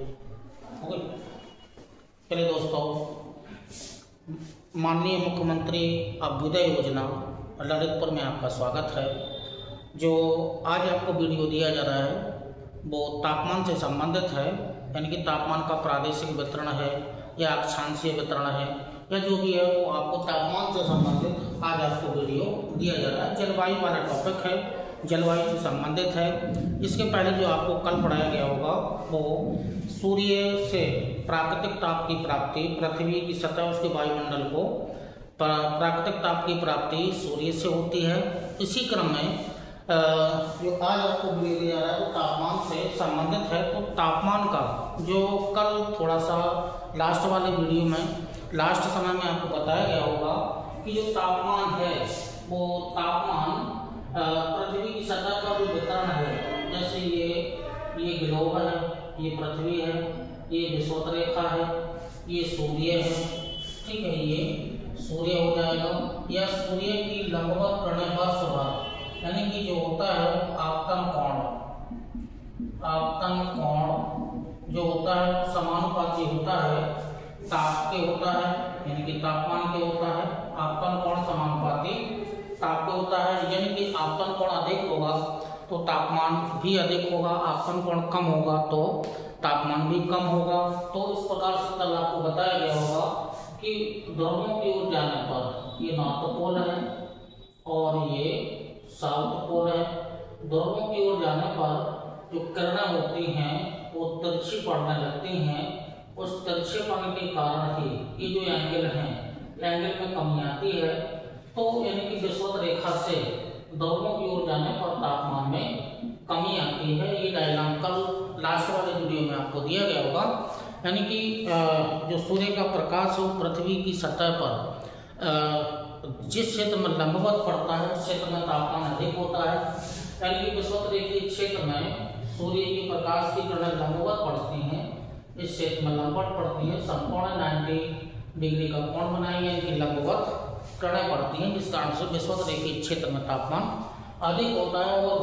Okay. पहले दोस्तों, माननीय मुख्यमंत्री अभ्युदय योजना ललितपुर में आपका स्वागत है। जो आज आपको वीडियो दिया जा रहा है वो तापमान से संबंधित है, यानी कि तापमान का प्रादेशिक वितरण है या अक्षांशीय वितरण है या जो भी है वो आपको तापमान से संबंधित आज आपको वीडियो दिया जा रहा है। जलवायु वाला टॉपिक है, जलवायु से संबंधित है। इसके पहले जो आपको कल पढ़ाया गया होगा वो सूर्य से प्राकृतिक ताप की प्राप्ति, पृथ्वी की सतह उसके वायुमंडल को प्राकृतिक ताप की प्राप्ति सूर्य से होती है। इसी क्रम में जो आज आपको वीडियो दिया जा रहा है वो तापमान से संबंधित है। तो तापमान का जो कल थोड़ा सा लास्ट वाले वीडियो में लास्ट समय में आपको बताया गया होगा कि जो तापमान है वो तापमान पृथ्वी की सतह का जो वितरण है, जैसे ये ग्लोब है, ये पृथ्वी है, ये विषुवत रेखा है, ये सूर्य है, ठीक है, ये सूर्य हो जाएगा या सूर्य की लंबवत किरणें वर्ष भर, यानी कि जो होता है आपतन कोण जो होता है समानुपाती होता है ताप के होता है, यानी कि तापमान के होता है। आपतन कोण समानुपाती ताप के होता है, यानी कि आपतन कोण अधिक होगा तो तापमान भी अधिक होगा, आपतन कोण कम होगा तो तापमान भी कम होगा। तो इस प्रकार से कल आपको बताया गया होगा कि ध्रुवों की ओर जाने पर ये नॉर्थ पोल है और ये साउथ पोल है। ध्रुवों की ओर जाने पर जो किरणें होती हैं वो तिरछी पड़ने लगती हैं। उस तिरछेपन के कारण ही ये जो एंगल है, एंगल में कमी आती है। तो यानी कि विषुवत रेखा से ध्रुवों की ओर जाने पर तापमान में कमी आती है। ये डायग्राम कल लास्ट वाले वीडियो में आपको दिया गया होगा। यानी कि जो सूर्य का प्रकाश है पृथ्वी की सतह पर जिस क्षेत्र में लंबवत पड़ता है उस क्षेत्र में तापमान अधिक होता है। यानी कि विषुवत रेखीय क्षेत्र में सूर्य की प्रकाश की किरणें लंबवत पड़ती हैं, इस क्षेत्र में लंबवत पड़ती है, संपूर्ण 90 डिग्री का कोण बनाएंगे, यानी कि लंबवत किरणें पड़ती हैं, जिस कारण से विषुवत रेखीय क्षेत्र में तापमान अधिक होता है। और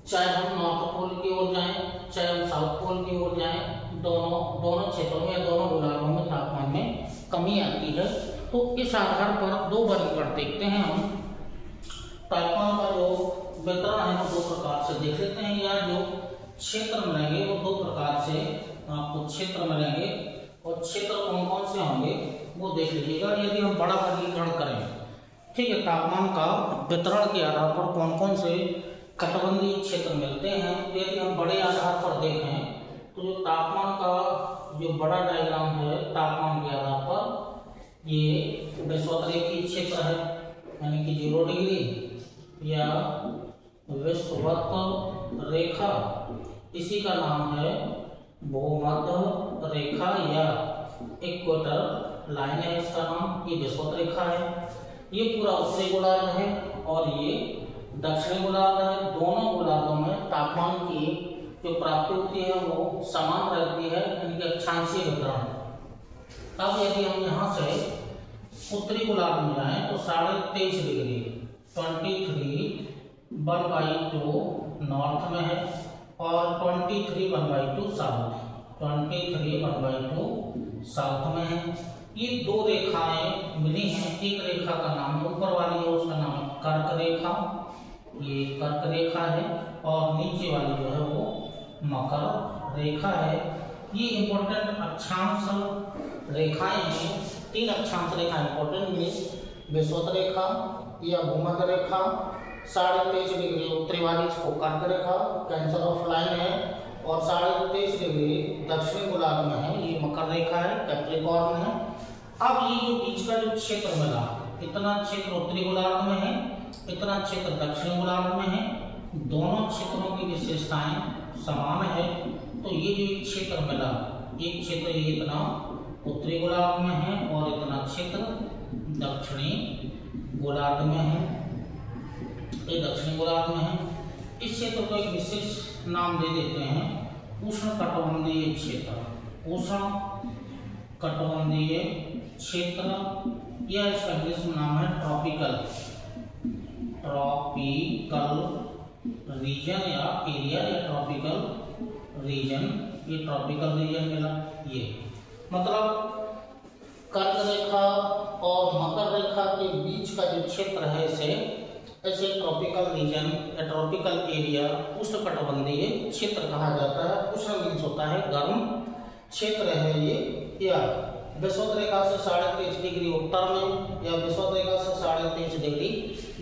चाहे हम नॉर्थ पोल की ओर जाएं, चाहे हम साउथ पोल की ओर जाएं, दोनों क्षेत्रों में या दोनों गोलार्धों में तापमान में कमी आती है। तो इस आधार पर दो वर्गीकरण देखते हैं हम। तापमान का जो वितरण है वो दो प्रकार से देख लेते हैं, या जो क्षेत्र मिलेंगे वो दो प्रकार से आपको क्षेत्र मिलेंगे और क्षेत्र कौन कौन से होंगे वो देख लीजिएगा। यदि हम बड़ा वर्गीकरण करें, ठीक है, तापमान का वितरण के आधार पर कौन कौन से कटिबंधीय क्षेत्र मिलते हैं। यदि हम बड़े आधार पर देखें तो जो तापमान का जो बड़ा डायग्राम है तापमान के आधार पर, ये विषुवत रेखीय क्षेत्र है, यानी कि 0 डिग्री या विषुवत रेखा, इसी का नाम है भूमध्य रेखा या इक्वेटर लाइन है, इसका नाम। ये विषुवत रेखा है, ये पूरा उत्तरी गोलार्ध है और ये दक्षिणी गोलार्ध है। दोनों गोलार्धों में तापमान की जो प्राप्ति होती है वो समान रहती है, यानी कि अक्षांशीय वितरण। अब यदि हम यहाँ से उत्तरी गोलार्ध में जाएं तो 23.5 डिग्री 23 नॉर्थ में है और 23 साउथ में है। ये दो रेखाएं मिली हैं। एक रेखा का नाम ऊपर वाली है उसका नाम है कर्क रेखा, ये कर्क रेखा है, और नीचे वाली जो है वो मकर रेखा है। ये इंपॉर्टेंट अक्षांश रेखाएं हैं, 3 अक्षांश रेखा इंपॉर्टेंट है। विषुवत रेखा या भूमध्य रेखा 23.5 डिग्री उत्तरी वाली, इसको कर्क रेखा कैंसर ऑफ लाइन है, और 23.5 डिग्री दक्षिणी गोलार्ध में है, ये मकर रेखा है, कैप्रिकॉर्न है। अब ये जो बीच का जो क्षेत्र मिला, इतना क्षेत्र उत्तरी गोलार्ध में है, इतना क्षेत्र दक्षिणी गोलार्ध में है, दोनों क्षेत्रों की विशेषताएं समान है। तो ये जो क्षेत्र मिला, एक क्षेत्र ये इतना उत्तरी गोलार्ध में है और इतना क्षेत्र दक्षिणी गोलार्ध में है, ये दक्षिणी गोलार्ध में है। इस क्षेत्र को एक विशेष नाम दे देते हैं उष्णकटिबंधीय क्षेत्र। उष्ण कटिबंधीय क्षेत्र या इसका इंग्लिश में नाम है ट्रॉपिकल रीजन या एरिया या ट्रॉपिकल रीजन, ये ट्रॉपिकल रीजन मिला। ये मतलब कर्क रेखा और मकर रेखा के बीच का जो क्षेत्र है इसे ऐसे ट्रॉपिकल रीजन या ट्रॉपिकल एरिया, उष्णकटिबंधीय क्षेत्र कहा जाता है। उष्ण मीन्स होता है गर्म क्षेत्र है ये, या विषुवत रेखा से 23.5 डिग्री उत्तर में या विषुवत रेखा से 23.5 डिग्री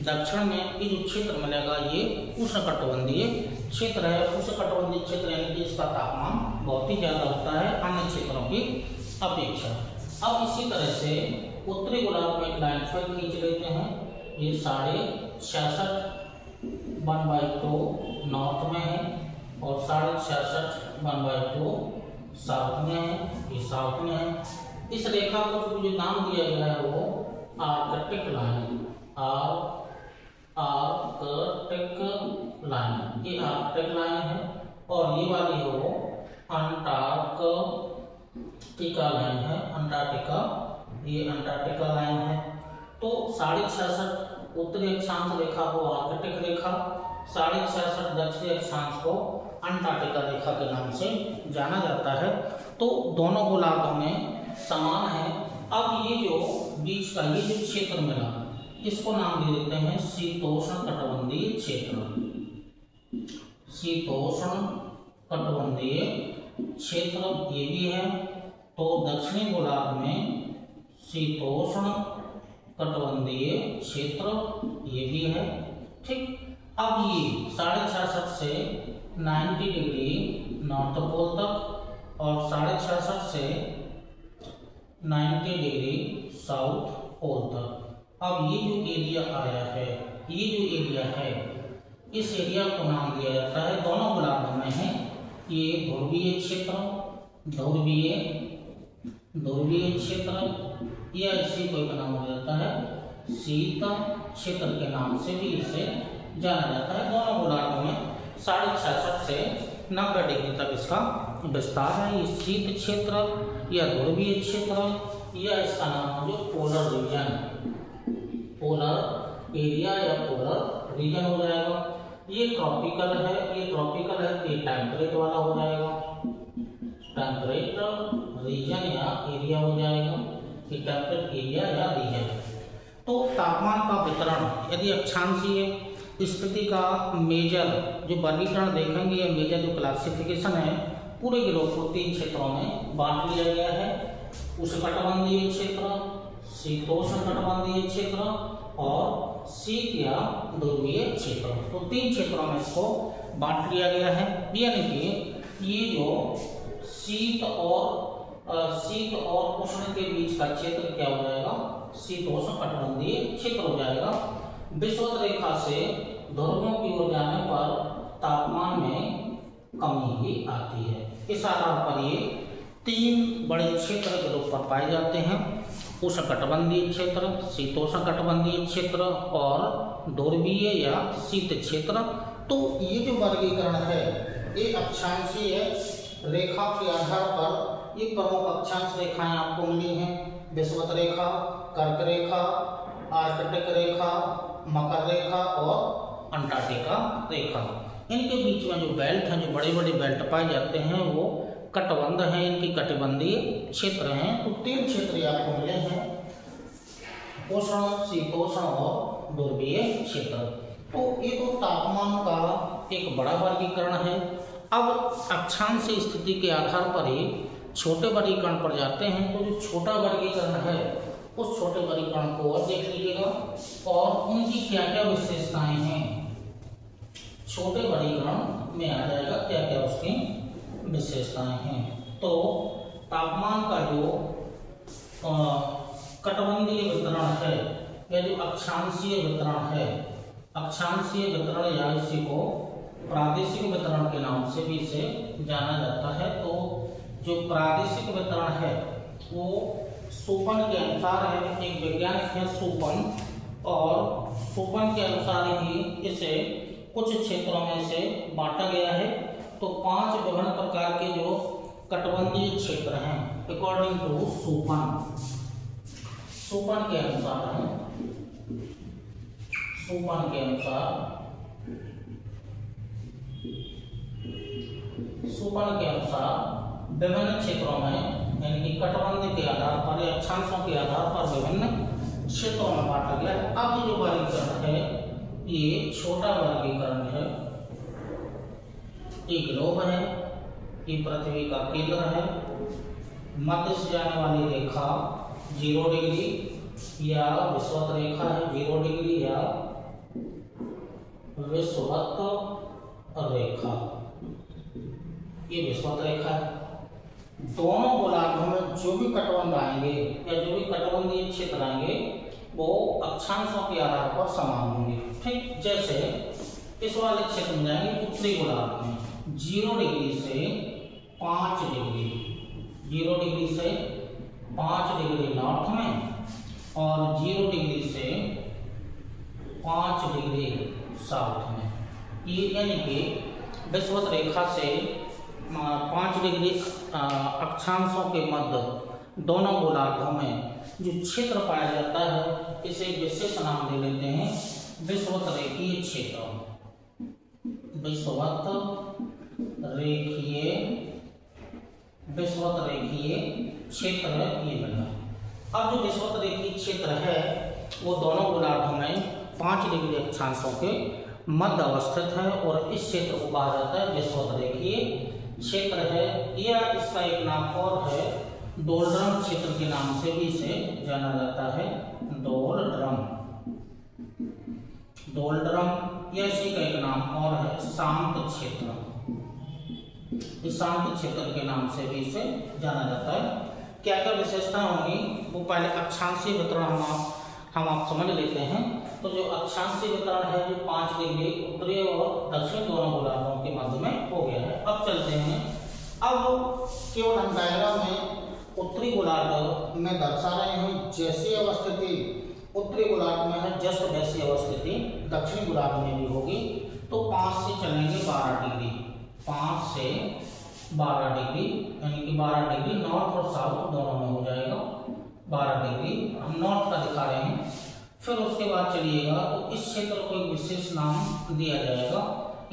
दक्षिण में ये जो क्षेत्र मिलेगा ये उष्णकटिबंधीय क्षेत्र है। उष्णकटिबंधीय क्षेत्र यानी कि इसका तापमान बहुत ही ज्यादा होता है अन्य क्षेत्रों की अपेक्षा। अब इसी तरह से उत्तरी गोलार्ध में एक लाइन खींच लेते हैं। ये 66.5 1/2 नॉर्थ में है और 66.5 1/2 साउथ में है, ये साउथ में है। इस रेखा को जो नाम दिया गया है वो आर्कटिक लाइन, आर्कटिक लाइन, ये आर्कटिक लाइन है। और ये वाली है वो अंटार्कटिका लाइन है, अंटार्कटिका, ये अंटार्कटिका लाइन है। तो 66.5 उत्तरी अक्षांश रेखा को आर्कटिक रेखा, 66.5 दक्षिणी अक्षांश को अंटार्कटिका रेखा के नाम से जाना जाता है। तो दोनों गोलार्धों में समान है। अब ये जो बीच का ये जो क्षेत्र मिला इसको नाम दे देते हैं शीतोष्ण कटिबंधीय क्षेत्र। शीतोष्ण कटिबंधीय क्षेत्र ये भी है। तो दक्षिणी गोलार्ध में शीतोष्ण कटिबंधीय क्षेत्र ये भी है, ठीक। अब ये 66.5 से 90 डिग्री नॉर्थ पोल तक और 66.5 से 90 डिग्री साउथ पोल तक। अब ये जो एरिया आया है, ये जो एरिया है, इस एरिया को नाम दिया जाता है, दोनों गोलार्ध में है, ये ध्रुवीय क्षेत्र, ध्रुवीय क्षेत्र, या इसी को एक नाम दिया जाता है शीत क्षेत्र के नाम से भी इसे जाना जाता है। दोनों गोलार्ध में 66.5 से 90 डिग्री तक इसका विस्तार है। ये शीत क्षेत्र या ध्रुवीय क्षेत्र, या इसका नाम जो पोलर रीजन, पोलर एरिया या पोलर रीजन हो जाएगा। ये ट्रॉपिकल है, ये ट्रॉपिकल है, ये टेम्परेट वाला हो जाएगा, टेम्परेट रीजन या एरिया हो जाएगा, ये टेम्परेट एरिया या रीजन। तो तापमान का वितरण यदि अक्षांशीय स्थिति का मेजर जो वर्गीकरण देखेंगे, या मेजर जो क्लासिफिकेशन है, पूरे गिरोह को 3 क्षेत्रों में बांट लिया गया है। उष्णकटिबंधीय क्षेत्र, शीतोष्ण कटिबंधीय क्षेत्र और शीत या ध्रुवीय क्षेत्र। तो 3 क्षेत्रों में इसको बांट लिया गया है। यानी कि ये जो शीत और उष्ण के बीच का क्षेत्र क्या हो जाएगा, शीतोष्ण कटिबंधीय क्षेत्र हो जाएगा। विषुवत रेखा से ध्रुवों की ओर जाने पर तापमान में कमी ही आती है। इस आधार पर ये 3 बड़े क्षेत्र के रूप में पाए जाते हैं, उष्णकटिबंधीय क्षेत्र, शीतोष्ण कटिबंधीय क्षेत्र और ध्रुवीय या शीत क्षेत्र। तो ये जो वर्गीकरण है ये अक्षांशीय रेखा के आधार पर ये प्रमुख अक्षांश रेखाएं आपको मिली हैं, विषुवत रेखा, कर्क रेखा, आर्कटिक रेखा, मकर रेखा और अंटार्कटिका रेखा। इनके बीच में जो बेल्ट हैं, जो बड़े बड़े बेल्ट पाए जाते हैं, वो कटिबंध हैं, इनकी कटिबंधीय क्षेत्र हैं। तो 3 क्षेत्र आपको मिले हैं, उष्ण, शीतोष्ण और ध्रुवीय क्षेत्र। तो ये तो तापमान का एक बड़ा वर्गीकरण है। अब अक्षांशीय स्थिति के आधार पर ही छोटे वर्गीकरण पर जाते हैं। तो जो छोटा वर्गीकरण है उस छोटे वर्गीकरण को और देख लीजिएगा और उनकी क्या क्या विशेषताएं हैं। छोटे वर्गीकरण में आ जाएगा क्या क्या उसकी विशेषताएं हैं। तो तापमान का जो कटिबंधीय वितरण है या जो अक्षांशीय वितरण है, अक्षांशीय वितरण या इसी को प्रादेशिक वितरण के नाम से भी इसे जाना जाता है। तो जो प्रादेशिक वितरण है वो सुपन के अनुसार है, एक वैज्ञानिक है सुपन, और सुपन के अनुसार ही इसे कुछ क्षेत्रों में इसे बांटा गया है। तो 5 विभिन्न प्रकार के जो कटिबंधीय क्षेत्र हैं अकॉर्डिंग टू सुपन, सुपन के अनुसार है, सुपन के अनुसार सुपन के अनुसार विभिन्न क्षेत्रों में यानी कि कटबंधी के आधार पर या अक्षांशों के आधार पर विभिन्न क्षेत्रों में बांटा गया है। अब ये जो वर्गीकरण है ये छोटा वर्गीकरण है। ये ग्लोब है, ये पृथ्वी का केंद्र है, मध्य से जाने वाली रेखा 0 डिग्री या विषुवत रेखा है 0 डिग्री या विषुवत रेखा, ये विषुवत रेखा है। दोनों गोलार्धों में जो भी कटबंध आएंगे या जो भी कटबंधीय क्षेत्र आएंगे वो अक्षांशों के आधार पर समान होंगे। ठीक, जैसे इस वाले क्षेत्र में जाएंगे उत्तरी गोलार्ध में 0 डिग्री से 5 डिग्री, 0 डिग्री से 5 डिग्री नॉर्थ में और 0 डिग्री से 5 डिग्री साउथ में। ये यानी कि विषुवत रेखा से 5 डिग्री अक्षांशों के मध्य दोनों गोलार्धों में जो क्षेत्र पाया जाता है इसे विशेष नाम दे लेते हैं विषुवत रेखीय क्षेत्र। विषुवत रेखीय क्षेत्र ये बना। अब जो विषुवत रेखीय क्षेत्र है वो दोनों गोलार्धों में 5 डिग्री अक्षांशों के मध्य अवस्थित है और इस क्षेत्र को कहा जाता है विषुवत रेखीय क्षेत्र है। या इसका एक नाम और है डोलड्रम क्षेत्र के नाम से भी इसे जाना जाता है। डोलड्रम या इसी का एक नाम और है शांत क्षेत्र। इस शांत क्षेत्र के नाम से भी इसे जाना जाता है। क्या क्या विशेषताएं होंगी वो पहले अक्षांशीय वितरण हम आप समझ लेते हैं। तो जो अक्षांशीय वितरण है जो 5 डिग्री उत्तरी और दक्षिण दोनों गोलार्धों के मध्य में हो गया है। अब चलते हैं, अब केवल हम डायग्राम में उत्तरी गोलार्ध में दर्शा रहे हैं जैसी अवस्थिति उत्तरी गोलार्ध में है जस्ट वैसी अवस्थिति दक्षिणी गोलार्ध में भी होगी। तो 5 से चलेंगे 12 डिग्री, 5 से 12 डिग्री यानी कि 12 डिग्री नॉर्थ और साउथ दोनों में हो जाएगा। 12 डिग्री हम नॉर्थ का दिखा रहे हैं। फिर उसके बाद चलिएगा तो इस क्षेत्र को एक विशेष नाम दिया जाएगा।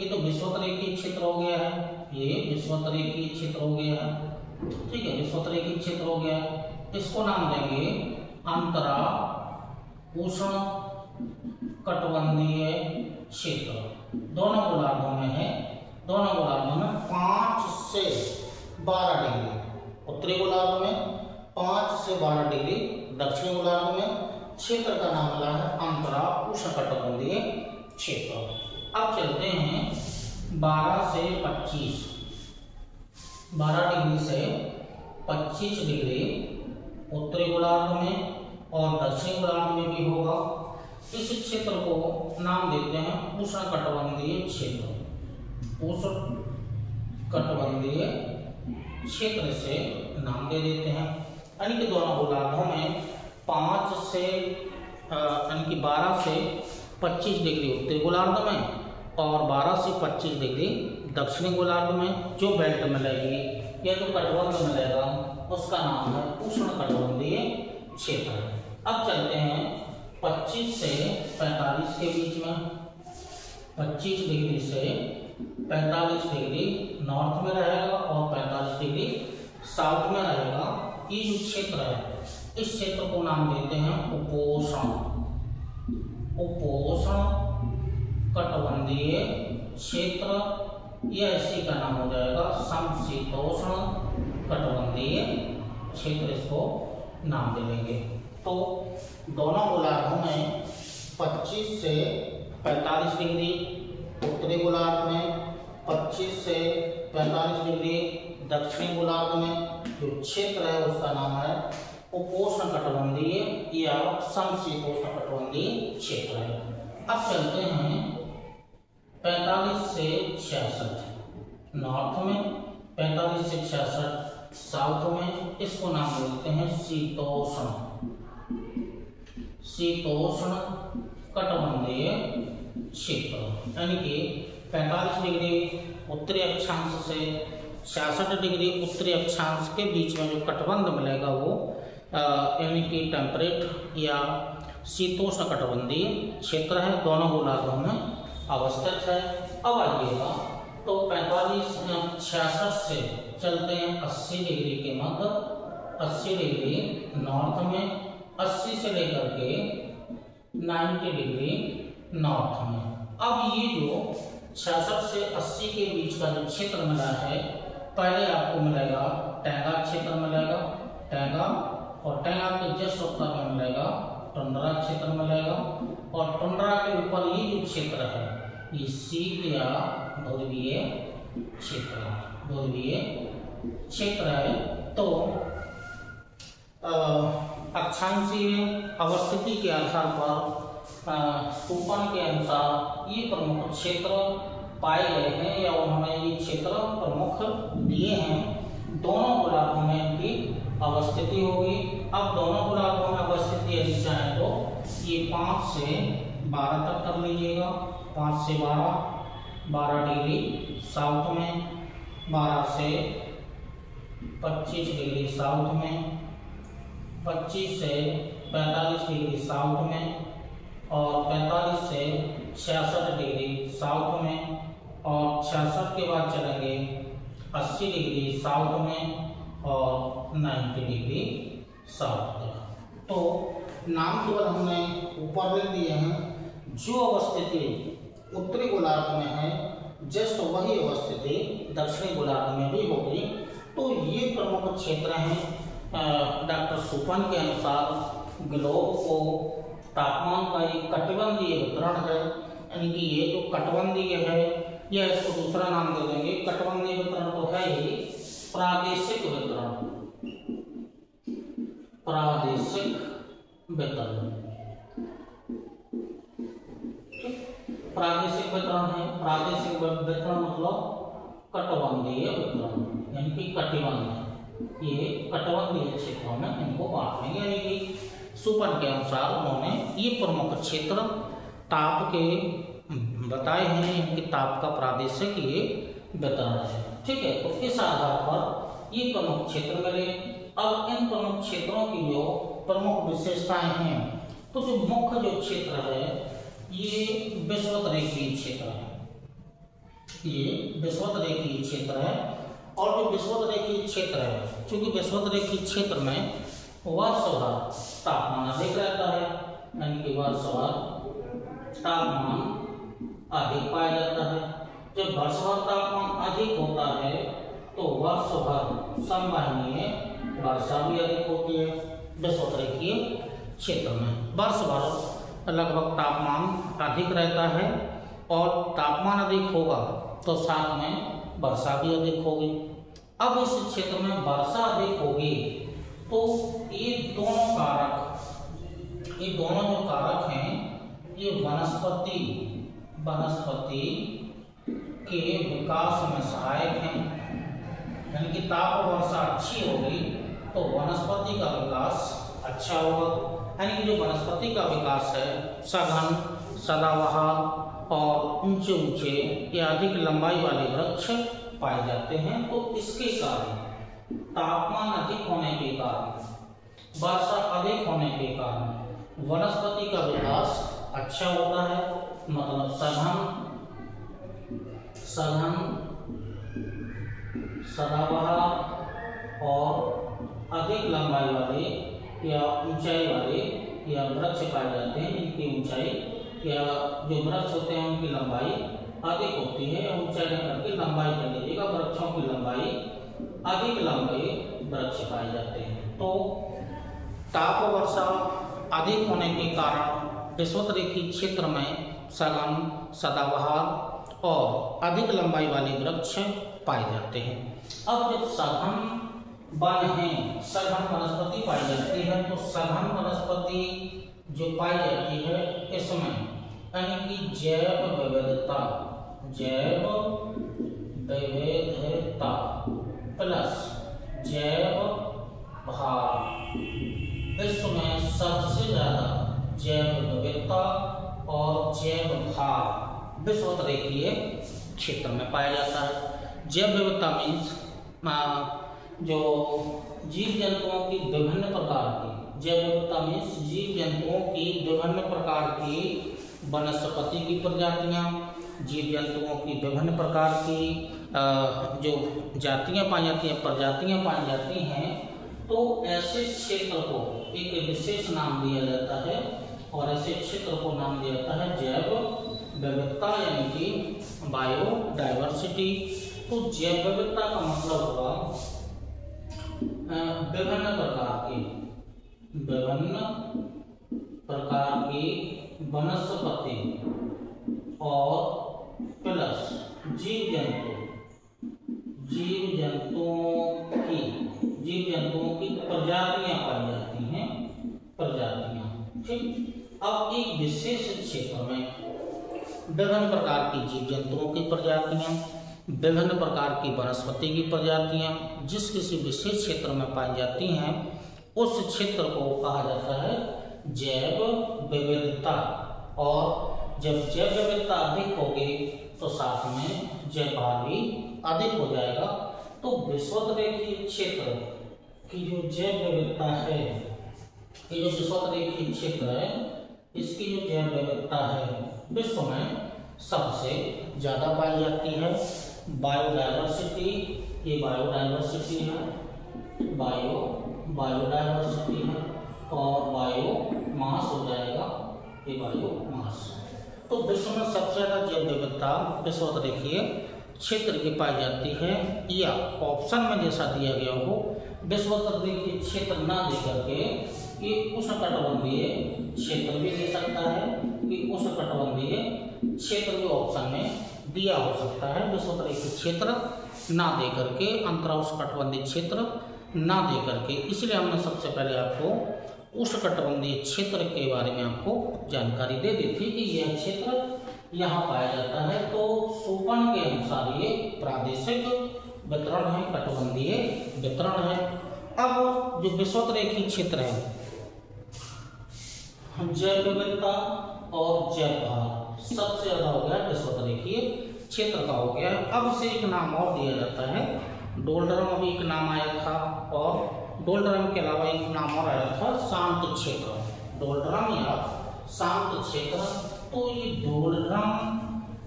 ये तो विषुवत रेखीय क्षेत्र हो गया है, ये विषुवत रेखीय क्षेत्र हो गया है। ठीक है, विषुवत रेखीय क्षेत्र हो गया। इसको नाम देंगे अंतरा उष्ण कटिबंधीय क्षेत्र। दोनों गोलार्धों में है, दोनों गोलार्धों में 5 से 12 डिग्री उत्तरी गोलार्ध में, 5 से 12 डिग्री दक्षिणी गोलार्ध में। क्षेत्र का नाम मिला है अंतरा उष्ण कटिबंधीय क्षेत्र। अब चलते हैं 12 से 25, 12 डिग्री से 25 डिग्री उत्तरी गोलार्ध में और दक्षिणी गोलार्ध में भी होगा। इस क्षेत्र को नाम देते हैं उष्ण कटिबंधीय क्षेत्र। उष्ण कटिबंधीय क्षेत्र से नाम दे देते हैं। यानी कि दोनों गोलार्धों में 5 से यानी कि 12 से 25 डिग्री उत्तरी गोलार्ध में और 12 से 25 डिग्री दक्षिणी गोलार्ध में जो बेल्ट मिलेगी या जो कटिबंध मिलेगा उसका नाम है उष्ण कटिबंधीय क्षेत्र। अब चलते हैं 25 से 45 के बीच में। 25 डिग्री से 45 डिग्री नॉर्थ में रहेगा और 45 डिग्री साउथ में रहेगा। ये जो क्षेत्र है इस क्षेत्र को नाम देते हैं उपोष्ण कटिबंधीय क्षेत्र। यह इसी का नाम हो जाएगा समशीतोष्ण कटिबंधीय क्षेत्र, इसको नाम दे देंगे। तो दोनों गोलार्धों में 25 से 45 डिग्री उत्तरी गोलार्ध में, 25 से 45 डिग्री दक्षिणी गोलार्ध में जो क्षेत्र है उसका नाम है उपोष्ण कटिबंधीय या समशीतोष्ण कटिबंधीय क्षेत्र है। अब चलते हैं 45 से 66 नॉर्थ में, 45 से 66 साउथ में। इसको नाम देते हैं शीतोष्ण कटिबंधीय क्षेत्र। यानी कि 45 डिग्री उत्तरी अक्षांश से 66 डिग्री उत्तरी अक्षांश के बीच में जो कटिबंध मिलेगा वो यानी कि टेम्परेट या शीतोष्ण कटिबंधीय क्षेत्र है, दोनों गोलार्धों में अवस्थित है। अब आइएगा तो 66 से चलते हैं 80 डिग्री के मध्य, 80 डिग्री नॉर्थ में, 80 से लेकर के 90 डिग्री नॉर्थ में। अब ये जो 66 से 80 के बीच का जो क्षेत्र मिला है, पहले आपको मिलेगा टैंगा क्षेत्र मिलेगा, टैंगा, और टैंगा के जस्ट उत्तर में मिलेगा टुंड्रा क्षेत्र मिलेगा, और टुंड्रा के ऊपर ये जो क्षेत्र है ये शीत या ध्रुवीय क्षेत्र है, ध्रुवीय क्षेत्र है। तो अक्षांशीय अवस्थिति के आधार पर सुपन के अनुसार ये प्रमुख क्षेत्र पाए गए हैं या उन्होंने ये क्षेत्र प्रमुख दिए हैं। दोनों गोलार्धों में इनकी अवस्थिति होगी। अब दोनों गोलार्धों में अवस्थिति यदि चाहे तो ये 5 से 12 तक कर लीजिएगा, 5 से 12 डिग्री साउथ में, 12 से 25 डिग्री साउथ में, 25 से 45 डिग्री साउथ में, और 45 से 66 डिग्री साउथ में, और 66 के बाद चलेंगे 80 डिग्री साउथ में और 90 डिग्री साउथ तक। तो नाम केवल हमने ऊपर लिख दिए हैं। जो अवस्थिति उत्तरी गोलार्ध में है जस्ट वही अवस्थिति दक्षिणी गोलार्ध में भी होगी। तो ये प्रमुख क्षेत्र हैं। डॉक्टर सुपन के अनुसार ग्लोब को तापमान का एक कटिबंधीय वितरण है, यानी कि ये जो कटिबंधीय है या इसको दूसरा नाम दे देंगे, कटिबंधीय वितरण तो है ही, प्रादेशिक वितरण, प्रादेशिक वितरण, प्रादेशिक वितरण है। प्रादेशिक वितरण मतलब कटिबंधीय वितरण, यानी कि कटिबंध, ये कटिबंधीय क्षेत्रों में इनको बांट लेंगे। यानी कि सुपन के अनुसार उन्होंने ये प्रमुख क्षेत्र ताप के बताए हैं, इनके ताप का प्रादेशिक ये वितरण है। ठीक है, तो इस आधार पर ये प्रमुख क्षेत्र मिले। अब इन प्रमुख क्षेत्रों की जो प्रमुख विशेषताएं हैं, तो जो मुख्य जो क्षेत्र है ये विषुवत-रेखीय क्षेत्र है, ये विषुवत-रेखीय क्षेत्र है। और जो विषुवत-रेखीय क्षेत्र है, चूंकि विषुवत-रेखीय क्षेत्र में वर्षभर तापमान अधिक रहता है, यानी कि वर्षभर तापमान अधिक पाया जाता है। जब वर्षभर तापमान अधिक होता है तो वर्षभर संवहनीय वर्षा भी अधिक होती है। विषुवत-रेखीय क्षेत्र में वर्षभर लगभग तापमान अधिक रहता है, और तापमान अधिक होगा तो साथ में वर्षा भी अधिक होगी। अब इस क्षेत्र में वर्षा अधिक होगी तो ये दोनों कारक, ये दोनों जो कारक हैं ये वनस्पति के विकास में सहायक हैं। यानी कि ताप वर्षा अच्छी होगी तो वनस्पति का विकास अच्छा होगा। यानी कि जो वनस्पति का विकास है सघन, सदाबहार और ऊंचे ऊंचे या अधिक लंबाई वाले वृक्ष पाए जाते हैं। तो इसके कारण तापमान अधिक होने के कारण, वर्षा अधिक होने के कारण वनस्पति का विकास अच्छा होता है। मतलब सघन, सदाबहार और अधिक लंबाई वाले या ऊंचाई वाले या वृक्ष पाए जाते हैं, जिनकी ऊंचाई या जो वृक्ष होते हैं उनकी लंबाई अधिक होती है, या ऊंचाई न करके लंबाई कर लीजिएगा, वृक्षों की लंबाई अधिक लंबे वृक्ष पाए जाते हैं। तो ताप वर्षा अधिक होने के कारण विषुवत-रेखीय क्षेत्र में सघन, सदाबहार और अधिक लंबाई वाले वृक्ष पाए जाते हैं। अब जब सघन वन है, सघन वनस्पति पाई जाती है, तो सघन वनस्पति जो पाई जाती है इसमें यानी कि जैव विविधता प्लस जैव भार, इसमें सबसे ज्यादा जैव विविधता और जैव भार विषुवत-रेखीय क्षेत्र में पाया जाता है। जैव विविधता मीन्स जो जीव जंतुओं की विभिन्न प्रकार की, जैव विविधता मीन्स जीव जंतुओं की विभिन्न प्रकार की वनस्पति की प्रजातियां जीव जंतुओं की विभिन्न प्रकार की जो जातियां पाई जाती हैं, प्रजातियां पाई जाती हैं, तो ऐसे क्षेत्र को एक विशेष नाम दिया जाता है और ऐसे क्षेत्र को नाम दिया जाता है जैव विविधता यानी कि बायोडाइवर्सिटी। तो जैव विविधता का मतलब हुआ विभिन्न प्रकार की वनस्पति और प्लस जीव जंतुओं की प्रजातियां पाई जाती हैं, प्रजातियां। ठीक, अब एक विशेष क्षेत्र में विभिन्न प्रकार की जीव जंतुओं की प्रजातियां, विभिन्न प्रकार की वनस्पति की प्रजातियां जिस किसी विशेष क्षेत्र में पाई जाती हैं, उस क्षेत्र को कहा जाता है जैव विविधता। और जब जैव विविधता अधिक होगी तो साथ में जैव भार भी अधिक हो जाएगा। तो विषुवतरेखीय क्षेत्र की जो जैव विविधता है, ये जो विषुवतरेखीय क्षेत्र है, इसकी जो जैव विविधता है विश्व में सबसे ज्यादा पाई जाती है। बायोडाइवर्सिटी, ये बायोडाइवर्सिटी है, बायोडाइवर्सिटी है, और बायोमास हो जाएगा, ये बायोमास। तो विश्व में सबसे ज्यादा जैव विविधता विषुवतरेखीय क्षेत्र की पाई जाती है, या ऑप्शन में जैसा दिया गया हो विषुवतरेखीय क्षेत्र ना दे करके ये उष्णकटिबंधीय क्षेत्र भी दे सकता है, कि उष्णकटिबंधीय क्षेत्र भी ऑप्शन में दिया हो सकता है। विषुवतरेखीय क्षेत्र ना दे करके, अंतरा उष्णकटिबंधीय क्षेत्र ना दे करके, इसलिए हमने सबसे पहले आपको उष्णकटिबंधीय क्षेत्र के बारे में आपको जानकारी दे दी थी कि यह क्षेत्र यहाँ पाया जाता है। तो सोपान के अनुसार ये प्रादेशिक वितरण है, कटिबंधीय वितरण है। अब जो विषुवतरेखीय क्षेत्र है, जैव विविधता और जैव भार सबसे ज्यादा हो गया विषुवतरेखीय क्षेत्र का हो गया। अब इसे एक नाम और दिया जाता है, डोलड्रम अभी एक नाम आया था, और डोलड्रम के अलावा एक नाम और आया था शांत क्षेत्र, डोलड्रम या शांत क्षेत्र। तो ये डोलड्रम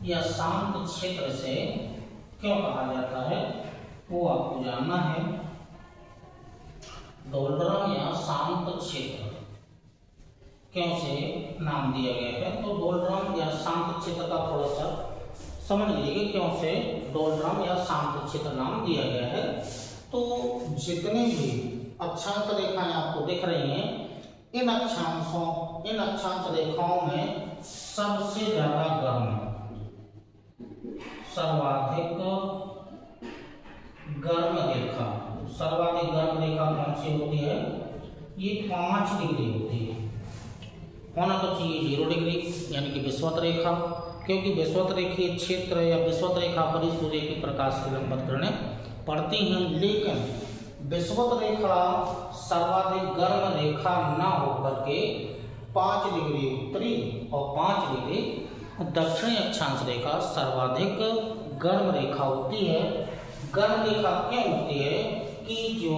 या शांत क्षेत्र से क्यों कहा जाता है वो आपको जानना है। डोलड्रम या शांत क्षेत्र क्यों से नाम दिया गया है, तो डोलड्रम या शांत क्षेत्र का थोड़ा सा समझ लीजिए क्यों से डोलड्रम या शांत क्षेत्र नाम दिया गया है। तो जितने भी अक्षांश रेखाएं आपको दिख रही हैं, इन अक्षांश रेखाओं में सबसे ज्यादा सर्वाधिक गर्म रेखा कौन सी होती है, ये 5 डिग्री होती है। होना तो चाहिए 0 डिग्री यानी कि विषुवत रेखा, क्योंकि विषुवतरेखीय क्षेत्र या विषुवत रेखा पर ही सूर्य की प्रकाश की लंबवत किरणें पड़ती हैं। लेकिन विषुवत रेखा सर्वाधिक गर्म रेखा ना होकर के 5 डिग्री उत्तरी और 5 डिग्री दक्षिणी अक्षांश रेखा सर्वाधिक गर्म रेखा होती है। गर्म रेखा क्यों होती है कि जो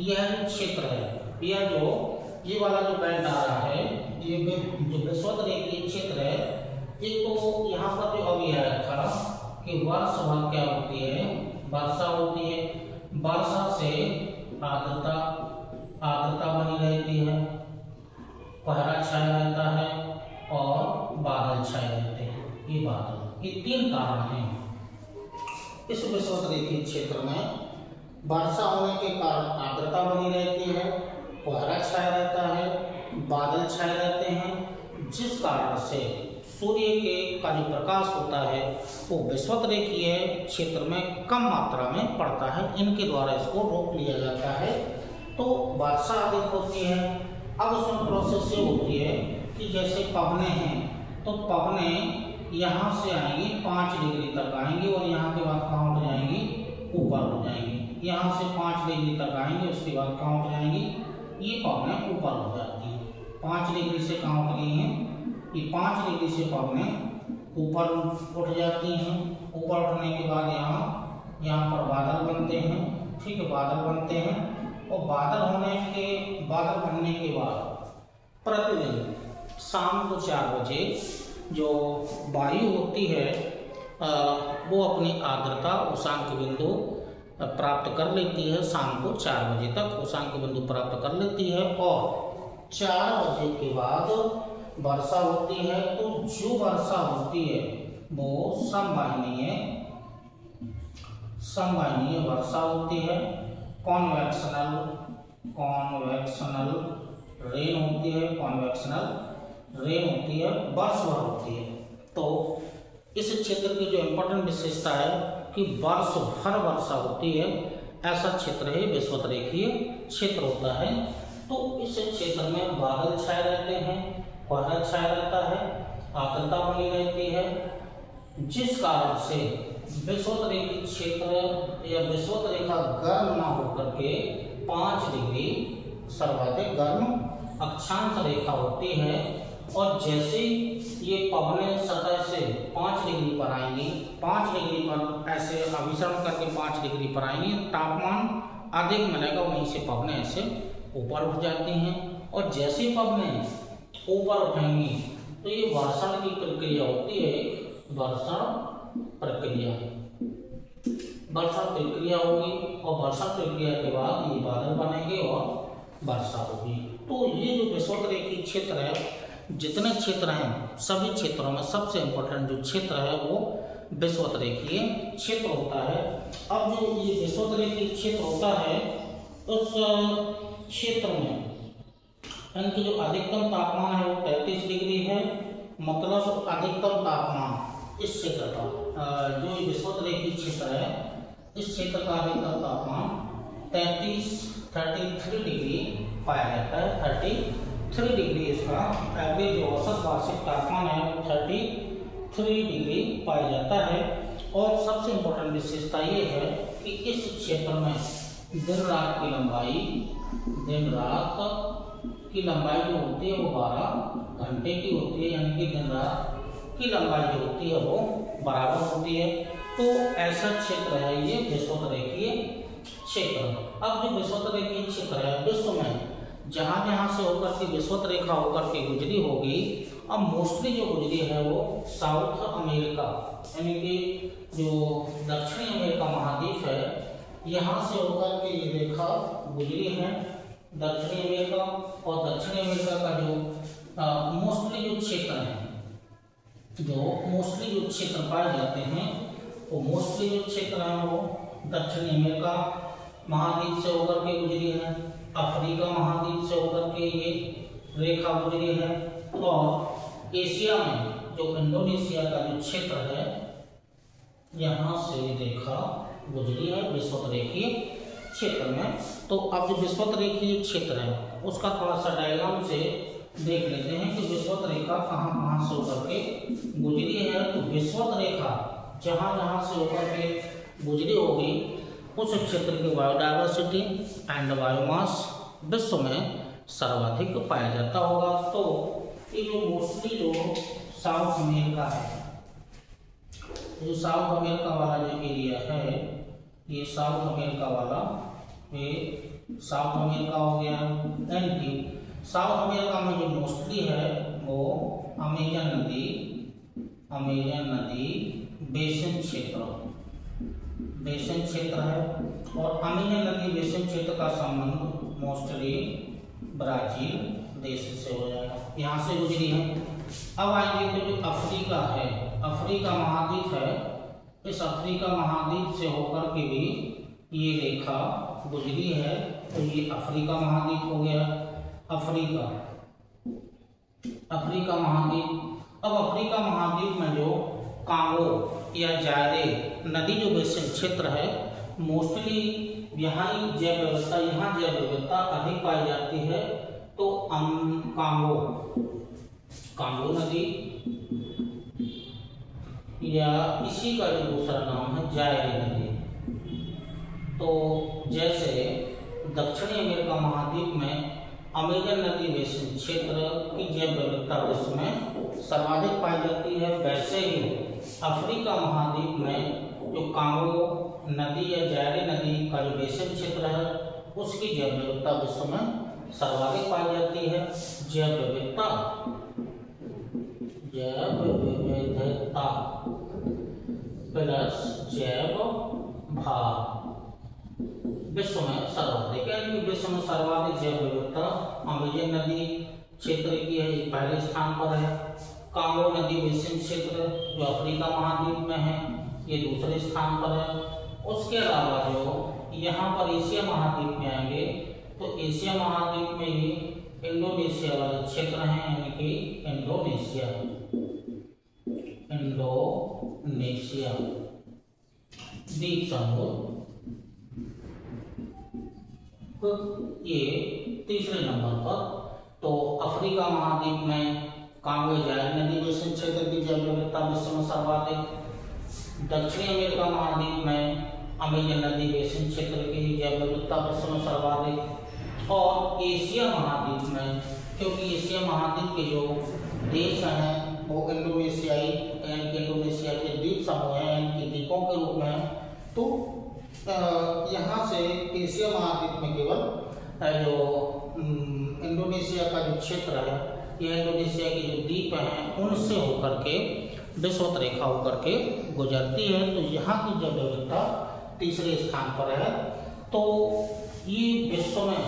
यह क्षेत्र है, यह जो ये वाला जो बैंड आ रहा है, ये जो विषुवतरेखीय क्षेत्र है, ये तो यहाँ पर जो अभी आया था कि वर्षा क्या होती है, वर्षा होती है, वर्षा से आर्द्रता बनी रहती है, कोहरा छाया रहता है और बादल छाए रहते हैं। ये 3 कारण हैं। इस विषुवतरेखीय क्षेत्र में वर्षा होने के कारण आर्द्रता बनी रहती है, कोहरा छाया रहता है, बादल छाए रहते हैं, जिस कारण से सूर्य के का जो प्रकाश होता है वो विषुवतरेखीय क्षेत्र में कम मात्रा में पड़ता है। इनके द्वारा इसको रोक लिया जाता है, तो वर्षा अधिक होती है। अब उसमें प्रोसेस ये होती है कि जैसे पवने हैं, तो पवने यहाँ से आएंगी 5 डिग्री तक आएंगी और यहाँ के बाद कहाँ उठ जाएंगी, ऊपर हो जाएंगी। यहाँ से 5 डिग्री तक आएंगी, उसके बाद कहाँ उठ जाएंगी, ये पवने ऊपर हो जाती है। 5 डिग्री से कहाँ उठ गई हैं, ये 5 डिग्री से पवने ऊपर उठ जाती हैं। ऊपर उठने के बाद यहाँ पर बादल बनते हैं, ठीक है, बादल बनते हैं। और बादल बनने के बाद प्रतिदिन शाम को 4 बजे जो वायु होती है वो अपनी आर्द्रता उषांक बिंदु प्राप्त कर लेती है। शाम को 4 बजे तक उषांक बिंदु प्राप्त कर लेती है और 4 बजे के बाद वर्षा होती है। तो जो वर्षा होती है वो समवाहिनीय वर्षा होती है। कॉन्वेक्शनल रेन होती है, वर्ष भर होती है। तो इस क्षेत्र की जो इम्पोर्टेंट विशेषता है कि वर्ष भर वर्षा होती है, ऐसा क्षेत्र है विषुवतरेखीय क्षेत्र होता है। तो इस क्षेत्र में बादल छाए रहते हैं, कोहरा छाया रहता है, आर्द्रता बनी रहती है, जिस कारण से विषुवतरेखीय क्षेत्र या विषुवतरेखा गर्म न होकर के 5 डिग्री सर्वाधिक गर्म अक्षांश रेखा होती है। और जैसे ये पवनें सतह से 5 डिग्री पर आएंगी, 5 डिग्री पर ऐसे अभिसरण करके 5 डिग्री पर आएंगी, तापमान अधिक मिलेगा, वहीं से पवनें ऐसे ऊपर उठ जाती हैं। और जैसे पवनें ऊपर उठेंगी तो ये वर्षण की प्रक्रिया होती है, वर्षण प्रक्रिया होगी और वर्षण प्रक्रिया के बाद ये बादल बनेंगे और वर्षा होगी। तो ये जो विषुवतरेखीय क्षेत्र है, जितने क्षेत्र हैं सभी क्षेत्रों में सबसे इम्पोर्टेंट जो क्षेत्र है वो विषुवतरेखीय क्षेत्र होता है। अब जो ये विषुवतरेखीय क्षेत्र होता है उस क्षेत्र में इनकी जो अधिकतम तापमान है वो 33 डिग्री है। मतलब अधिकतम तापमान इस क्षेत्र का जो विषुवतरेखीय क्षेत्र है, इस क्षेत्र का अधिकतम तापमान 33 डिग्री पाया जाता है। 33 डिग्री इसका एवरेज जो औसत वार्षिक तापमान है वो 33 डिग्री पाया जाता है। और सबसे इम्पोर्टेंट विशेषता ये है कि इस क्षेत्र में दिन रात की लंबाई जो होती है वो 12 घंटे की होती है, यानी कि दिन रात की लंबाई जो होती है वो बराबर होती है। तो ऐसा क्षेत्र है ये विषुवतरेखीय क्षेत्र। अब जो विषुवतरेखीय क्षेत्र है विश्व में जहाँ जहाँ से होकर के विषुवत रेखा होकर के गुजरी होगी, अब मोस्टली जो गुजरी है वो साउथ अमेरिका, यानी कि जो दक्षिणी अमेरिका महाद्वीप है, यहाँ से होकर के ये रेखा गुजरी है दक्षिणी अमेरिका। और दक्षिणी अमेरिका का जो मोस्टली जो क्षेत्र है, मोस्टली जो क्षेत्र पाए जाते हैं, वो मोस्टली जो क्षेत्र है वो दक्षिणी अमेरिका महाद्वीप से होकर के गुजरी है, अफ्रीका महाद्वीप से होकर के ये रेखा गुजरी है। और एशिया में जो इंडोनेशिया का जो क्षेत्र है, यहाँ से रेखा गुजरी है विषुवतरेखीय क्षेत्र में। तो अब जो विषुवतरेखीय क्षेत्र है उसका थोड़ा सा डायग्राम से देख लेते हैं कि विषुवत रेखा कहाँ से होकर के गुजरी है। तो विषुवत रेखा जहाँ जहाँ से होकर के गुजरी होगी उस क्षेत्र की बायोडाइवर्सिटी एंड बायोमास विश्व में सर्वाधिक पाया जाता होगा। तो ये जो मोस्टली जो साउथ अमेरिका है, जो साउथ अमेरिका वाला जो एरिया है, ये साउथ अमेरिका वाला, ये साउथ अमेरिका हो गया। यानी साउथ अमेरिका में जो मोस्टली है वो अमेजन नदी बेसिन क्षेत्र है। और अमेजन नदी बेसिन क्षेत्र का संबंध मोस्टली ब्राजील देश से हो जाएगा, यहाँ से गुजरी है। अब आएंगे तो जो अफ्रीका है, अफ्रीका महाद्वीप है, इस अफ्रीका महाद्वीप से होकर के भी ये रेखा गुजरी है। तो ये अफ्रीका महाद्वीप हो गया। अफ्रीका महाद्वीप। अब अफ्रीका महाद्वीप में जो कांगो या जायरे नदी जो बेसिन क्षेत्र है, मोस्टली यहाँ जैव विविधता अधिक पाई जाती है। तो कांगो नदी या इसी का जो दूसरा नाम है जायरे नदी। तो जैसे दक्षिणी अमेरिका महाद्वीप में अमेजन नदी बेसिन क्षेत्र की जैव विविधता विश्व में सर्वाधिक पाई जाती है, वैसे ही अफ्रीका महाद्वीप में जो कांगो नदी या जायरे नदी का जो बेसिन क्षेत्र है उसकी जैव विविधता विश्व में सर्वाधिक पाई जाती है। जैव विविधता प्लस जैव भार विश्व में सर्वाधिक, यानी विश्व में सर्वाधिक जैव विविधता अमेजन नदी क्षेत्र की है, पहले स्थान पर है। कांगो नदी बेसिन क्षेत्र जो अफ्रीका महाद्वीप में है, ये दूसरे स्थान पर है। उसके अलावा जो यहाँ पर एशिया महाद्वीप में आएंगे तो एशिया महाद्वीप में ही इंडोनेशिया वाले क्षेत्र हैं, यानी कि इंडोनेशिया द्वीप समूह, ये तीसरे नंबर पर। तो अफ्रीका महाद्वीप में कांगो जायर नदी बेसिन क्षेत्र की जैव विविधता विश्व में सर्वाधिक। दक्षिणी अमेरिका महाद्वीप में अमेजन नदी बेसिन क्षेत्र की जैव विविधता विश्व में सर्वाधिक। और एशिया महाद्वीप में, क्योंकि एशिया महाद्वीप के जो देश हैं वो इंडोनेशियाई यानी कि इंडोनेशिया के द्वीप समूह हैं, यानी कि द्वीपों के रूप में हैं। तो यहाँ से एशिया महाद्वीप में केवल जो इंडोनेशिया का जो क्षेत्र है, यह इंडोनेशिया के जो द्वीप हैं उनसे होकर के विषुवत रेखा होकर के गुजरती है। तो यहाँ की जैव विविधता तीसरे स्थान पर है। तो ये विश्व में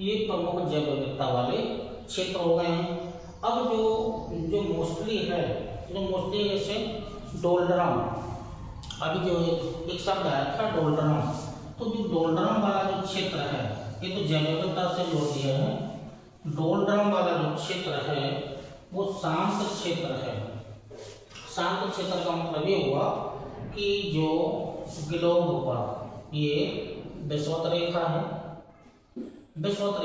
ये प्रमुख जैव विविधता वाले क्षेत्र हो गए हैं। अब जो मोस्टली है, जैसे डोल्ड्रम, अभी जो एक शब्द आया था डोल्ड्रम, तो जो डोल्ड्रम वाला जो क्षेत्र है, ये तो जैव विविधता से जोड़ दिया है। डोल्ड्रम वाला जो क्षेत्र है वो शांत क्षेत्र है। शांत क्षेत्र का मतलब ये हुआ कि जो ग्लोब पर ये विषुवत रेखा है, विषुवत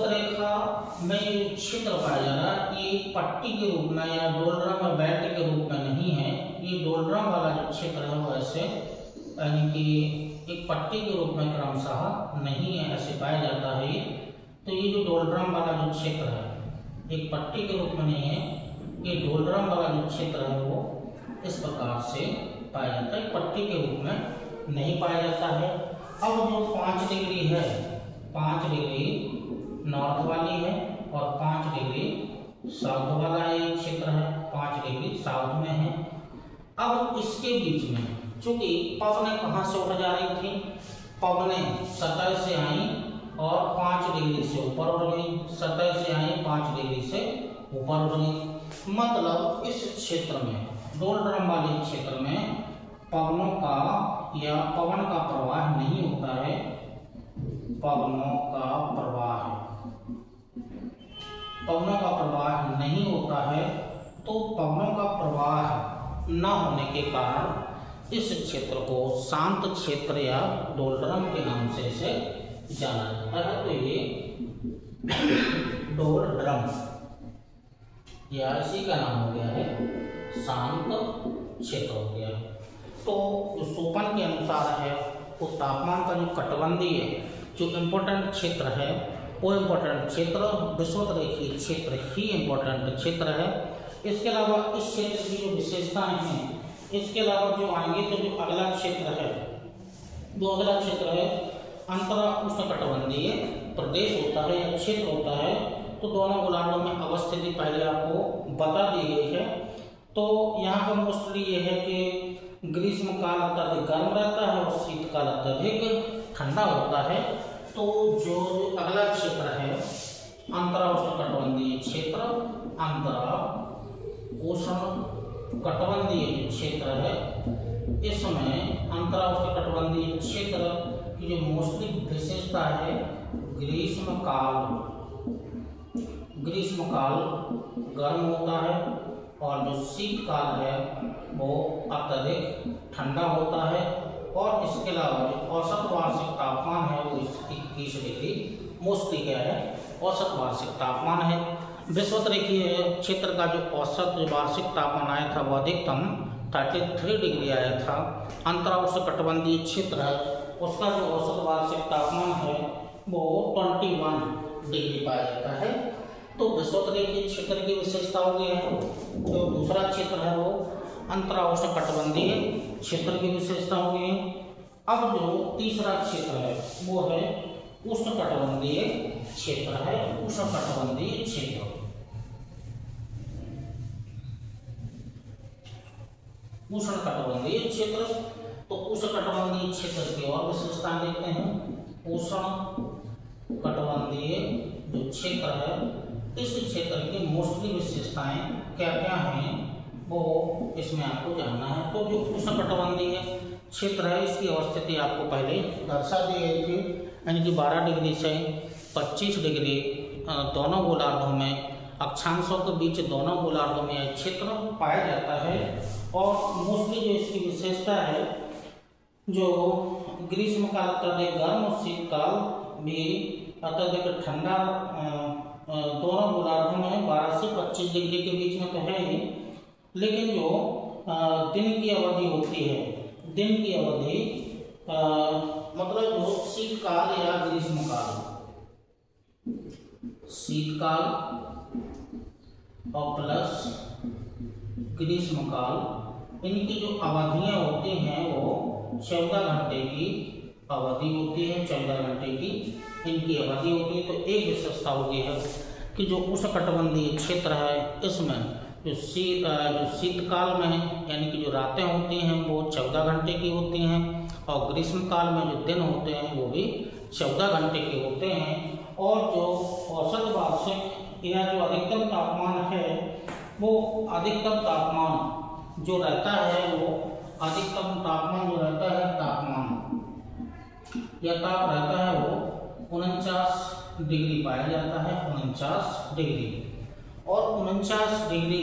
रेखा में ये क्षेत्र पाया जा रहा है, ये पट्टी के रूप में या डोल्ड्रम या बेल्ट के रूप में नहीं है। ये डोल्ड्रम वाला जो क्षेत्र है वो ऐसे यानी कि एक पट्टी के रूप में क्रमशः नहीं है, ऐसे पाया जाता है ये। तो ये जो डोल्ड्रम वाला जो क्षेत्र है एक पट्टी के रूप में नहीं है, ये डोल्ड्रम वाला जो क्षेत्र है वो इस प्रकार से पाया जाता है, पट्टी के रूप में नहीं पाया जाता है। अब जो 5 डिग्री है, 5 डिग्री नॉर्थ वाली है और 5 डिग्री साउथ वाला ये क्षेत्र है, 5 डिग्री साउथ में है। अब इसके बीच में चूंकि पवनें कहाँ से उड़ जा रही थी, पवनें सतह से आई और 5 डिग्री से ऊपर उड़ गई, सतह से आई 5 डिग्री से ऊपर उड़ गई। मतलब इस क्षेत्र में, डोल्ड्रम वाले क्षेत्र में पवनों का या पवन का प्रवाह नहीं होता है, पवनों का प्रवाह नहीं होता है। तो पवनों का प्रवाह न होने के कारण इस क्षेत्र को शांत क्षेत्र या डोल्ड्रम के नाम से इसे जाना जाता है। तो ये डोल्ड्रम या इसी का नाम हो गया है शांत क्षेत्र हो गया। तो शोपन के अनुसार है वो तापमान का जो कटबंधी है, जो इम्पोर्टेंट क्षेत्र है वो इम्पोर्टेंट क्षेत्र विषुवत रेखीय क्षेत्र ही इम्पोर्टेंट क्षेत्र है। इसके अलावा इस क्षेत्र की जो विशेषताएं हैं, इसके अलावा जो आएंगे तो जो अगला क्षेत्र है, अंतरा उष्णकटिबंधीय प्रदेश होता है या क्षेत्र होता है। तो दोनों गोलार्धों में अवस्थिति पहले आपको बता दी गई है। तो यहाँ पर मोस्टली ये है कि ग्रीष्म काल अत्यधिक गर्म रहता है और शीतकाल अत्यधिक ठंडा होता है। तो जो अगला क्षेत्र है अंतरा उष्णकटिबंधीय क्षेत्र, अंतरा उष्णकटिबंधीय क्षेत्र है, इसमें अंतरा उष्णकटिबंधीय क्षेत्र की जो मोस्टली विशेषता है ग्रीष्मकाल गर्म होता है और जो शीतकाल है वो अत्यधिक ठंडा होता है। और इसके अलावा जो औसत वार्षिक तापमान है वो 21 डिग्री मोस्टली क्या है औसत वार्षिक तापमान है। विषुवत रेखीय क्षेत्र का जो औसत वार्षिक तापमान आया था वो अधिकतम 33 डिग्री आया था। अंतरा उष्णकटिबंधीय क्षेत्र है उसका जो औसत वार्षिक तापमान है वो 21 डिग्री पाया जाता है। तो विषुवत रेखीय क्षेत्र की विशेषता हो गई है। जो दूसरा क्षेत्र है वो अंतरा उष्णकटिबंधीय क्षेत्र की विशेषता हो गई। अब जो तीसरा क्षेत्र है वो है उष्णकटिबंधीय क्षेत्र है, उष्णकटिबंधीय क्षेत्र। उष्णकटिबंधीय क्षेत्र, तो उष्णकटिबंधीय क्षेत्र की और विशेषताएं देखते हैं। उष्णकटिबंधीय जो क्षेत्र है, इस क्षेत्र की मोस्टली विशेषताएं क्या क्या हैं वो इसमें आपको जानना है। तो जो उष्णकटिबंधीय क्षेत्र है, इसकी अवस्थिति आपको पहले दर्शा दी गई थी, यानी कि 12 डिग्री से 25 डिग्री दोनों गोलार्धों में, अक्षांशों के बीच दोनों गोलार्धों में यह क्षेत्र पाया जाता है। और मोस्टली जो इसकी विशेषता है, जो ग्रीष्मकाल अत्यधिक गर्म और शीतकाल भी अत्यधिक ठंडा दोनों गोलार्धों में 12 से 25 डिग्री के बीच में तो है ही, लेकिन जो दिन की अवधि होती है, दिन की अवधि मतलब जो शीतकाल या ग्रीष्मकाल, शीतकाल और प्लस ग्रीष्मकाल, इनकी जो अवधियां होती हैं वो 14 घंटे की अवधि होती है, 14 घंटे की इनकी अवधि होती है। तो एक विशेषता होगी है कि जो उष्णकटिबंधीय क्षेत्र है, इसमें जो शीतकाल में यानी कि जो रातें होती हैं वो 14 घंटे की होती हैं, और ग्रीष्मकाल में जो दिन होते हैं वो भी 14 घंटे के होते हैं। और जो औसत वार्षिक या जो अधिकतम तापमान है, वो अधिकतम तापमान जो रहता है, वो अधिकतम तापमान जो रहता है, तापमान या ताप रहता है वो 49 डिग्री पाया जाता है, 49 डिग्री। और 49 डिग्री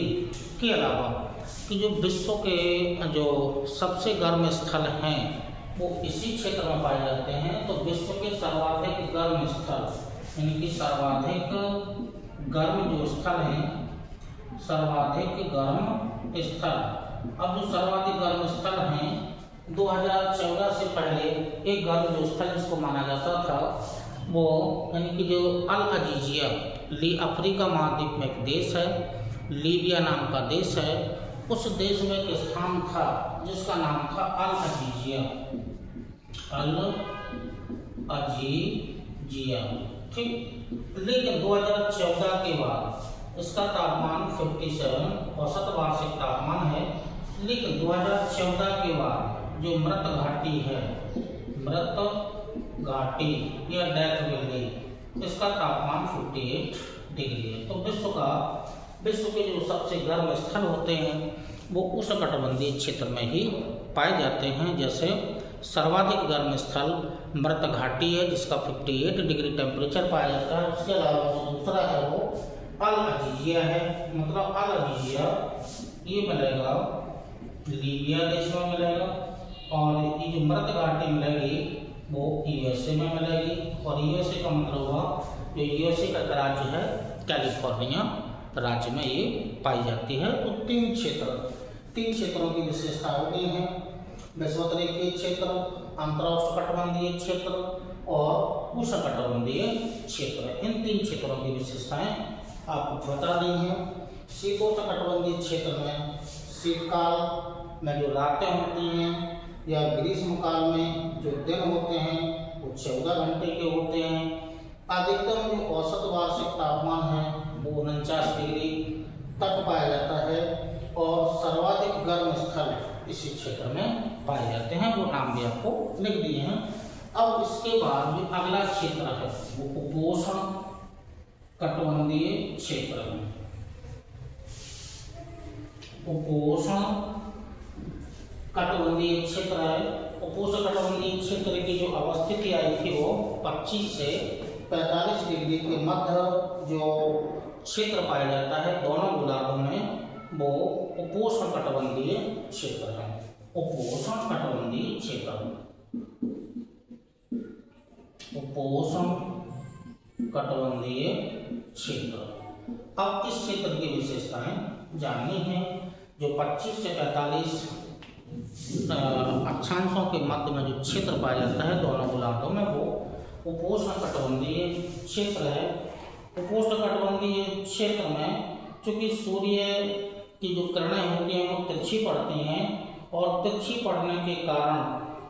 के अलावा कि जो विश्व के जो सबसे गर्म स्थल हैं वो इसी क्षेत्र में पाए जाते हैं। तो विश्व के सर्वाधिक गर्म स्थल, यानी कि सर्वाधिक गर्म जो स्थल हैं, सर्वाधिक गर्म स्थल, अब जो सर्वाधिक गर्म स्थल हैं, 2014 से पहले एक गर्म जो स्थल जिसको माना जाता था वो यानी कि जो अल अजीजिया, अफ्रीका महाद्वीप में एक देश है, लीबिया नाम का देश है, उस देश में एक स्थान था जिसका नाम था अल अजीजिया, अल अजीजिया, ठीक। लेकिन 2014 के बाद इसका तापमान 57 औसत वार्षिक तापमान है। लेकिन 2014 के बाद जो मृत घाटी है, मृत घाटी या डेथ वैली, इसका तापमान 58 डिग्री है। तो विश्व के जो सबसे गर्म स्थल होते हैं वो उष्णकटिबंधीय क्षेत्र में ही पाए जाते हैं। जैसे सर्वाधिक गर्म स्थल मृत घाटी है जिसका 58 डिग्री टेम्परेचर पाया जाता है। उसके अलावा जो दूसरा है वो अल अजीजिया है, मतलब अल अजीजिया ये मिलेगा लीबिया देश में मिलेगा, और ये जो मृत घाटी मिलेगी वो यूएसए में मिलेगी। और यूएसए का मतलब हुआ जो यूएसए का राज्य है कैलिफोर्निया राज्य में ये पाई जाती है। तो तीन क्षेत्रों की विशेषता होती हैं, विषुवतरेखीय क्षेत्र, अंतरोष्णकटिबंधीय क्षेत्र और उष्णकटिबंधीय क्षेत्र। इन तीन क्षेत्रों की विशेषताएं आपको बता दी हैं। शीतोष्णकटिबंधीय क्षेत्र में शीतकाल में जो रातें होती हैं या ग्रीष्मकाल में जो दिन होते हैं वो 14 घंटे के होते हैं। अधिकतम जो औसत वार्षिक तापमान है वो 49 डिग्री तक पाया जाता है, और सर्वाधिक गर्म स्थल इसी क्षेत्र में पाए जाते हैं, वो नाम भी आपको लिख दिए हैं। अब इसके बाद जो अगला क्षेत्र है वो उपोष्णकटिबंधीय क्षेत्र है। उपोष्णकटिबंधीय क्षेत्र है। उपोष्णकटिबंधीय क्षेत्र की जो अवस्थिति आई थी वो 25 से 45 डिग्री के मध्य जो क्षेत्र पाया जाता है दोनों गोलार्धों में, वो उपोष्णकटिबंधीय क्षेत्र है। उपोष्णकटिबंधीय क्षेत्र, उपोष्णकटिबंधीय क्षेत्र। अब इस क्षेत्र की विशेषताएं जाननी है। जो 25 से 45 अक्षांशों के मध्य में जो क्षेत्र पाया जाता है दोनों गोलार्धों में, वो उपोष्णकटिबंधीय क्षेत्र है। उपोष्णकटिबंधीय क्षेत्र में चूंकि सूर्य की जो किरणें होती हैं वो तिरछी पड़ती हैं, और तिरछी पड़ने के कारण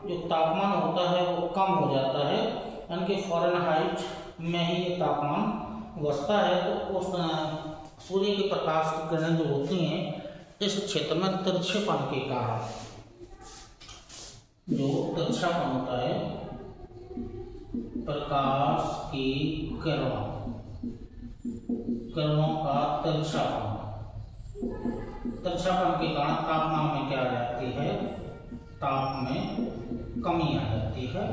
जो तापमान होता है वो कम हो जाता है, यानी कि फ़ारेनहाइट में ही ये तापमान बसता है। तो उस सूर्य के प्रकाश की किरणें जो होती हैं इस क्षेत्र में तिरछेपन के कारण, जो तिरछापन होता है प्रकाश की किरणों का तिरछापन के कारण तापमान में क्या आ जाती है, ताप में कमी आ जाती है।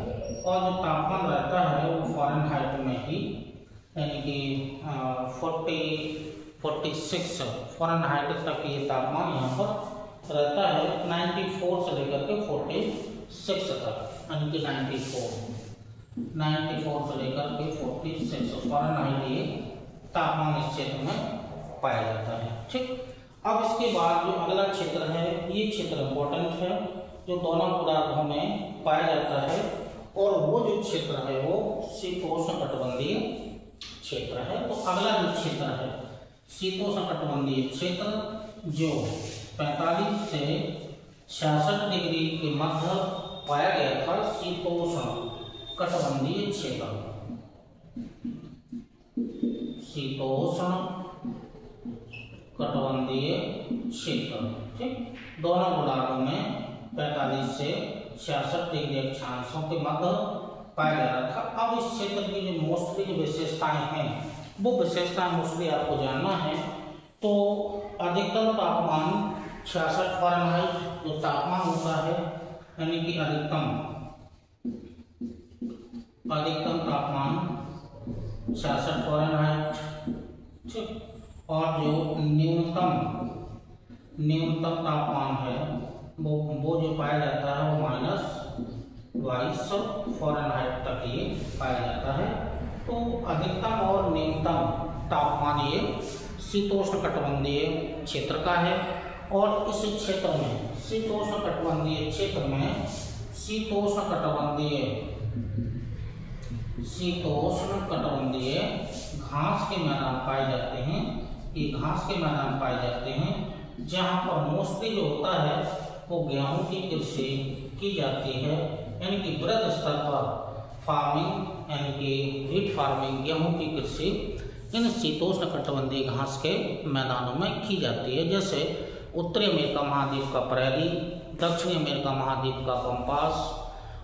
और जो तापमान रहता है वो फ़ारेनहाइट में ही, यानी कि 46 फ़ारेनहाइट तक ये तापमान यहाँ पर रहता है। 94 से लेकर के 46 तक, यानी कि 94 से लेकर के 46 फ़ारेनहाइट ये तापमान इस क्षेत्र में पाया जाता है। ठीक, अब इसके बाद जो अगला क्षेत्र है, ये क्षेत्र इम्पोर्टेंट है, जो दोनों पदार्थों में पाया जाता है। और वो जो क्षेत्र है वो शीतोष्णकटिबंधीय क्षेत्र है। तो अगला जो क्षेत्र है शीतोष्णकटिबंधीय क्षेत्र, जो 45 से 66 डिग्री के मध्य पाया गया था, शीतोष्णकटिबंधीय क्षेत्र, शीतोष्णकटिबंधीय क्षेत्र। ठीक, दोनों गोलार्धों में 45 से 66 डिग्री अक्षांशों के मध्य पाया जा रहा था। अब इस क्षेत्र की जो मोस्टली जो विशेषताएं हैं, वो विशेषताएं मोस्टली आपको जानना है। तो अधिकतम तापमान 66 फ़ारेनहाइट जो तापमान होता है, यानी कि अधिकतम तापमान 66 फ़ारेनहाइट। ठीक, और जो न्यूनतम तापमान है वो जो पाया जाता है वो -22 फ़ारेनहाइट तक ये पाया जाता है। तो अधिकतम और न्यूनतम तापमान ये शीतोष्णकटिबंधीय क्षेत्र का है। और इस क्षेत्र में शीतोष्णकटिबंधीय घास के मैदान पाए जाते हैं। ये घास के मैदान पाए जाते हैं जहाँ पर मोस्टली जो होता है वो गेहूं की कृषि की जाती है, यानी कि बृहद स्तर पर फार्मिंग, यानी कि व्हीट फार्मिंग, गेहूं की कृषि इन शीतोष्णकटिबंधीय घास के मैदानों में की जाती है। जैसे उत्तरी अमेरिका महाद्वीप का प्रेरी, दक्षिणी अमेरिका महाद्वीप का पम्पास,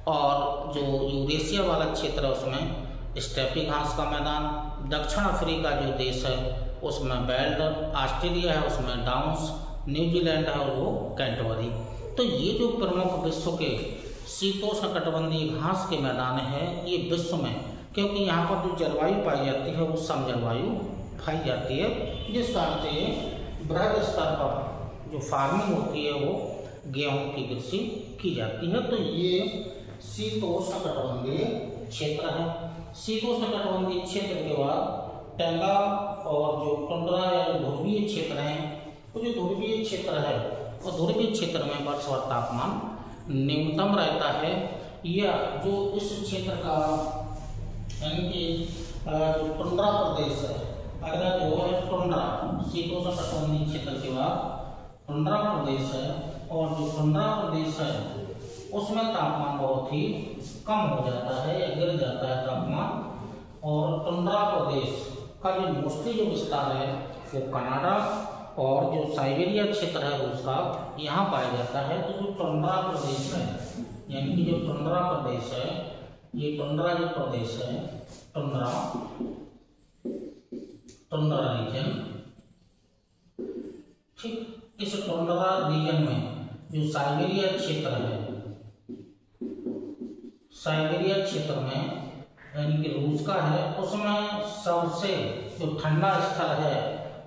और जो यूरेशिया वाला क्षेत्र है उसमें स्टेपी घास का मैदान, दक्षिण अफ्रीका जो देश है उसमें बेल्ट, ऑस्ट्रेलिया है उसमें डाउन्स, न्यूजीलैंड है और वो कैंटरबरी। तो ये जो प्रमुख विश्व के शीतोष्णकटिबंधीय घास के मैदान है, ये विश्व में, क्योंकि यहाँ पर जो जलवायु पाई जाती है वो सम जलवायु पाई जाती है, जिस कारण से बृहद स्तर पर जो फार्मिंग होती है वो गेहूं की कृषि की जाती है। तो ये शीतोष्णकटिबंधीय क्षेत्र है। शीतोष्णकटिबंधीय क्षेत्र के बाद टैंगा और जो टुंड्रा या ध्रुवीय क्षेत्र हैं, तो जो ध्रुवीय क्षेत्र है वो ध्रुवीय क्षेत्र में वर्ष भर तापमान न्यूनतम रहता है। या जो इस क्षेत्र का, यानी कि जो टुंड्रा प्रदेश है, अगला जो है टुंड्रा, शीतोष्णकटिबंधीय क्षेत्र के बाद टुंड्रा प्रदेश है, और जो टुंड्रा प्रदेश है उसमें तापमान बहुत ही कम हो जाता है या गिर जाता है तापमान। और टुंड्रा प्रदेश का जो मोस्टली जो विस्तार है वो कनाडा और जो साइबेरिया क्षेत्र है उसका यहाँ पाया जाता है। तो जो टुंड्रा प्रदेश है, यानी कि जो टुंड्रा प्रदेश है, ये टुंड्रा जो प्रदेश है, टुंड्रा रीजन, ठीक, इस टुंड्रा रीजन में जो साइबेरिया क्षेत्र है, साइबेरिया क्षेत्र में यानी कि रूस का है, उसमें सबसे जो ठंडा स्थल है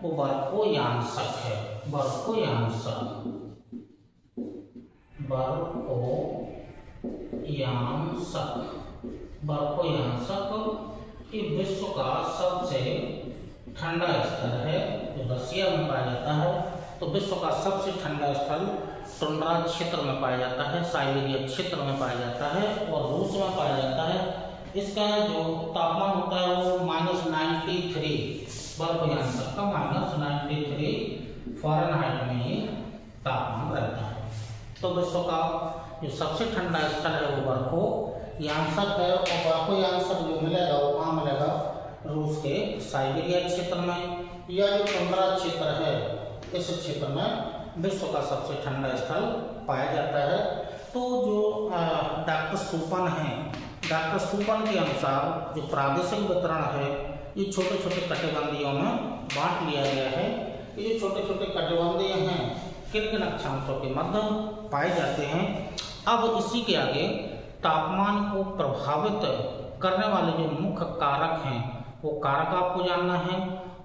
वो बर्फोयांशक है। बर्फोयांशक ये विश्व का सबसे ठंडा स्थल है, जो रसिया में पाया जाता है। तो विश्व का सबसे ठंडा स्थल टुंड्रा क्षेत्र में पाया जाता है, साइबेरिया क्षेत्र में पाया जाता है और रूस में पाया जाता है। इसका जो तापमान होता है वो -93, बर्फोयांशक का -93 फ़ारेनहाइट में ही तापमान रहता है। तो विश्व का जो सबसे ठंडा स्थल है वो यांसक है और बाको यांसक जो मिलेगा वो कहाँ मिलेगा, रूस के साइबेरिया क्षेत्र में। यह जो टुंड्रा क्षेत्र है इस क्षेत्र में विश्व का सबसे ठंडा स्थल पाया जाता है। तो जो डॉक्टर सुपन है, डॉक्टर सुपन के अनुसार जो प्रादेशिक वितरण है ये छोटे छोटे कटिबंधियों में बांट लिया गया है। ये छोटे छोटे कटिबंधीय हैं किन किन अक्षांशों के मध्य पाए जाते हैं। अब इसी के आगे तापमान को प्रभावित करने वाले जो मुख्य कारक हैं वो कारक आपको जानना है,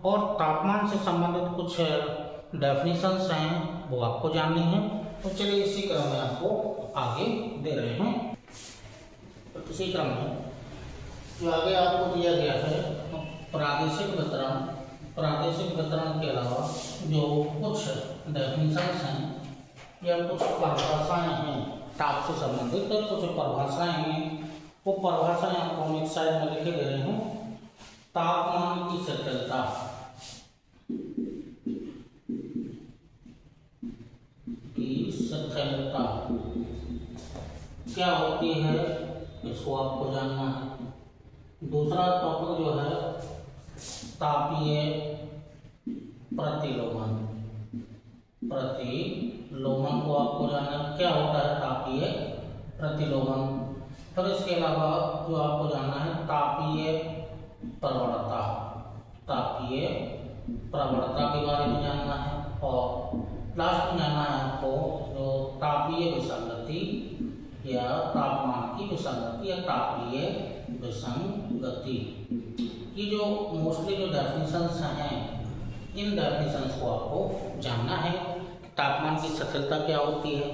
और तापमान से संबंधित कुछ डेफिनेशंस हैं वो आपको जाननी है। तो चलिए इसी क्रम में आपको आगे दे रहे हैं। तो इसी क्रम में जो आगे आपको दिया गया है प्रादेशिक वितरण, प्रादेशिक वितरण के अलावा जो कुछ डेफिनेशंस हैं या कुछ परिभाषाएं हैं ताप से संबंधित, तो कुछ परिभाषाएं हैं वो परिभाषाएं आपको हम एक साइड में लिखे दे रहे हैं। तापमान की शिथिलता, शिथिलता क्या होती है इसको आपको जानना है। दूसरा टॉपिक जो है तापीय प्रतिलोमन, प्रतिलोमन को आपको जानना है क्या होता है तापीय प्रतिलोमन। फिर इसके अलावा जो आपको जानना है तापीय प्रवणता, तापीय प्रवणता के बारे में जानना है। और लास्ट में जानना है आपको जो तापीय विसंगति या तापमान की विसंगति या तापीय विसंगति। ये जो मोस्टली जो डेफिनेशंस हैं इन डेफिनेशंस को आपको जानना है। तापमान की शिथिलता क्या होती है,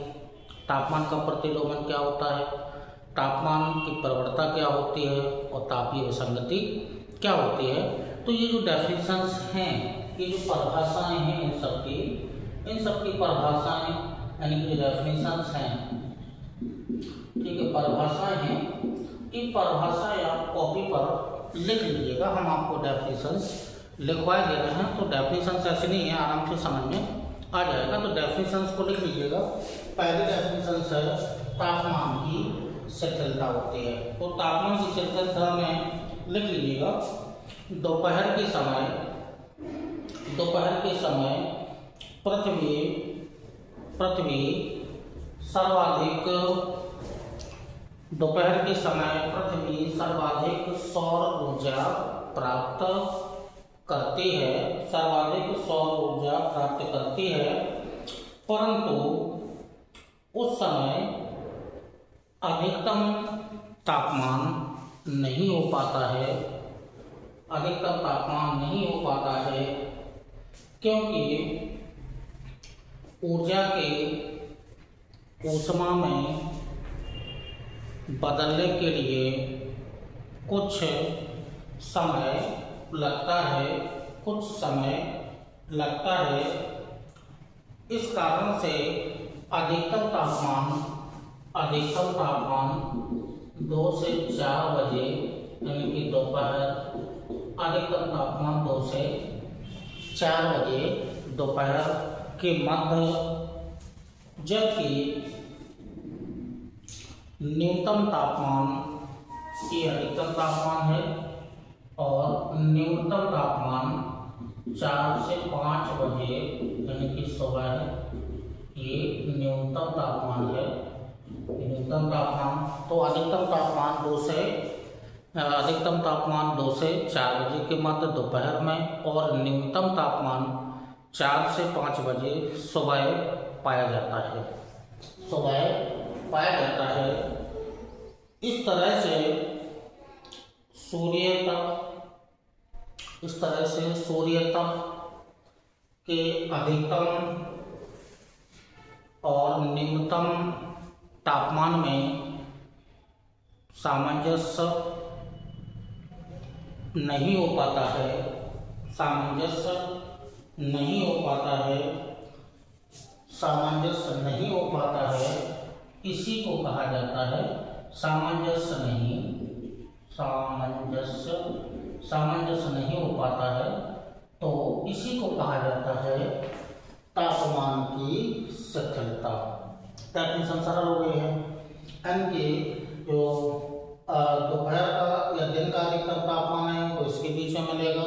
तापमान का प्रतिलोमन क्या होता है, तापमान की प्रवणता क्या होती है और तापीय विसंगति क्या होती है। तो ये जो डेफिनेशंस हैं, ये जो परिभाषाएं हैं इन सब की परिभाषाएं यानी कि डेफिनेशंस हैं, ठीक है, परिभाषाएं हैं। इन परिभाषाएं आप कॉपी पर लिख लीजिएगा, हम आपको डेफिनेशंस लिखवाए दे रहे हैं। तो डेफिनेशंस ऐसे नहीं है, आराम से समझ में आ जाएगा। तो डेफिनेशंस को लिख लीजिएगा। पहली डेफिनेशंस है तापमान की शिथिलता होती है। तो तापमान की शिथिलता में लिख लीजिएगा दोपहर के समय पृथ्वी सर्वाधिक सौर ऊर्जा प्राप्त करती है, परंतु उस समय अधिकतम तापमान नहीं हो पाता है, क्योंकि ऊर्जा के ऊष्मा में बदलने के लिए कुछ समय लगता है। इस कारण से अधिकतम तापमान 2 से 4 बजे यानी कि दोपहर, अधिकतम तापमान 2 से 4 बजे दोपहर के मध्य, जबकि न्यूनतम तापमान ये अधिकतम तापमान है और न्यूनतम तापमान 4 से 5 बजे यानी कि सुबह, ये न्यूनतम तापमान है, न्यूनतम तापमान। तो अधिकतम तापमान 2 से 4 बजे के मध्य दोपहर में और न्यूनतम तापमान 4 से 5 बजे सुबह पाया जाता है। इस तरह से सूर्य तक के अधिकतम और न्यूनतम तापमान में सामंजस्य नहीं हो पाता है, इसी को कहा जाता है सामंजस्य नहीं हो पाता है, तो इसी को कहा जाता है तापमान की शिथिलता। डेफिनेशन सरल हो गई है। एन के जो दोपहर का या दिन का अधिकतम तापमान है वो इसके बीच में मिलेगा,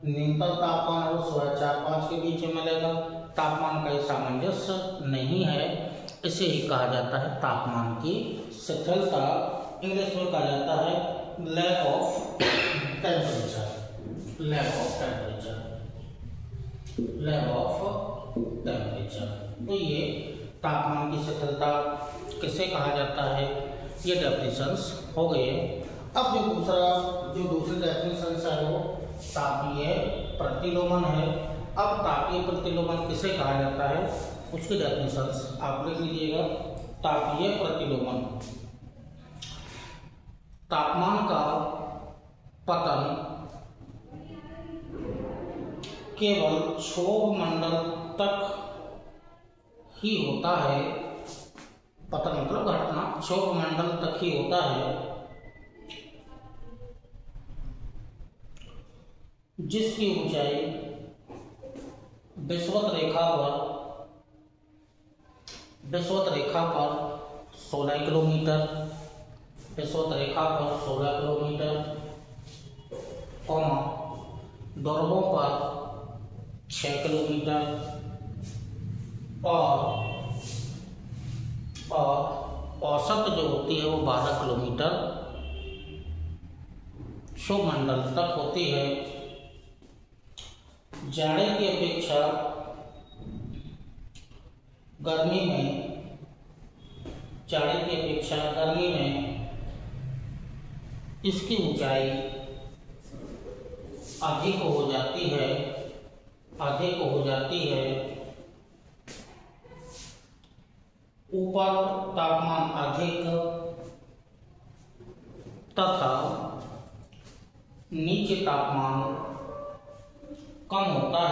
न्यूनतम तापमान है वो सुबह 4-5 के बीच में मिलेगा। तापमान का ये सामंजस्य नहीं है, इसे ही कहा जाता है तापमान की शिथिलता। इंग्लिश में कहा जाता है lack of temperature, lack of temperature, lack of temperature. तो ये तापमान की शिथिलता किसे कहा जाता है, ये डेफिनेशंस हो गए। अब जो दूसरी डेफिनेशन है वो तापीय प्रतिलोमन है। अब तापीय प्रतिलोमन किसे कहा जाता है उसकी डेफिनेशंस आप लिख लीजिएगा। तापीय प्रतिलोमन तापमान का पतन केवल क्षोभ मंडल तक ही होता है, पतन मतलब घटना क्षोभ मंडल तक ही होता है, जिसकी ऊंचाई विषुवत रेखा पर 16 किलोमीटर, विषुवत रेखा पर 16 किलोमीटर, ध्रुवों पर 6 किलोमीटर और औसत जो होती है वो 12 किलोमीटर क्षोभ मंडल तक होती है। जाड़े की अपेक्षा गर्मी में इसकी ऊंचाई अधिक हो जाती है, ऊपर तापमान अधिक तथा नीचे तापमान कम होता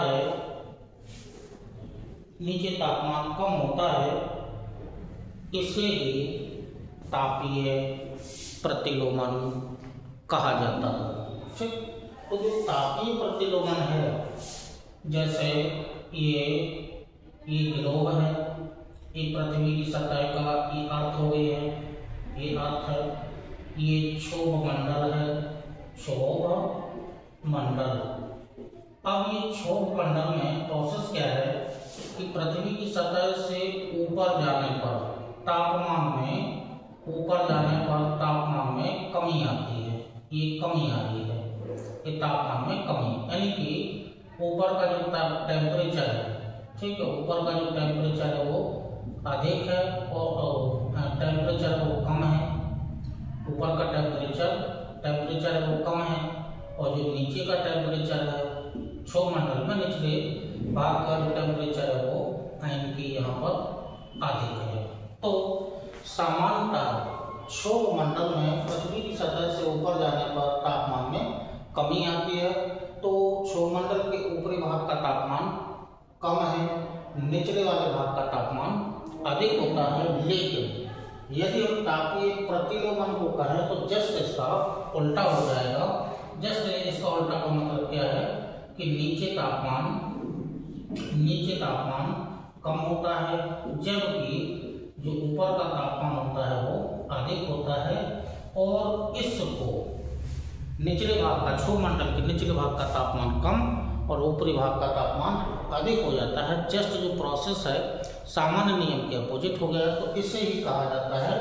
है, इसे ही तापीय प्रतिलोमन कहा जाता है। ठीक, तो जो तापीय प्रतिलोमन है, जैसे ये ग्लोब है, ये पृथ्वी की सतह का ये अर्थ हो गई है, ये अर्थ है, ये क्षोभ मंडल है, क्षोभ मंडल। अब ये क्षोभ मंडल में प्रोसेस क्या है कि पृथ्वी की सतह से ऊपर जाने पर तापमान में कमी आती है, ये कमी आ रही है, ये तापमान में कमी, यानी कि ऊपर का जो टेम्परेचर है, ठीक है, ऊपर का जो टेम्परेचर है वो अधिक है और टेम्परेचर वो कम है, ऊपर का टेम्परेचर है वो कम है, और जो नीचे का टेम्परेचर है क्षोभ मंडल में निचले भाग का जो टेम्परेचर है वो इनकी यहाँ पर अधिक है। तो सामान्यतः क्षोभ मंडल में पृथ्वी की सतह से ऊपर जाने पर तापमान में कमी आती है, तो क्षोभ मंडल के ऊपरी भाग का तापमान कम है, निचले वाले भाग का तापमान अधिक होता है। लेकिन यदि हम तापीय प्रतिलोमन को करें तो जस्ट इसका उल्टा हो जाएगा। जस्ट इसका उल्टा का मतलब क्या है कि नीचे तापमान कम होता है, जबकि जो ऊपर का तापमान होता है वो अधिक होता है, और इसको निचले भाग का क्षोभ मंडल के निचले भाग का तापमान कम और ऊपरी भाग का तापमान अधिक हो जाता है। जस्ट जो प्रोसेस है सामान्य नियम के अपोजिट हो गया, तो इसे ही कहा जाता है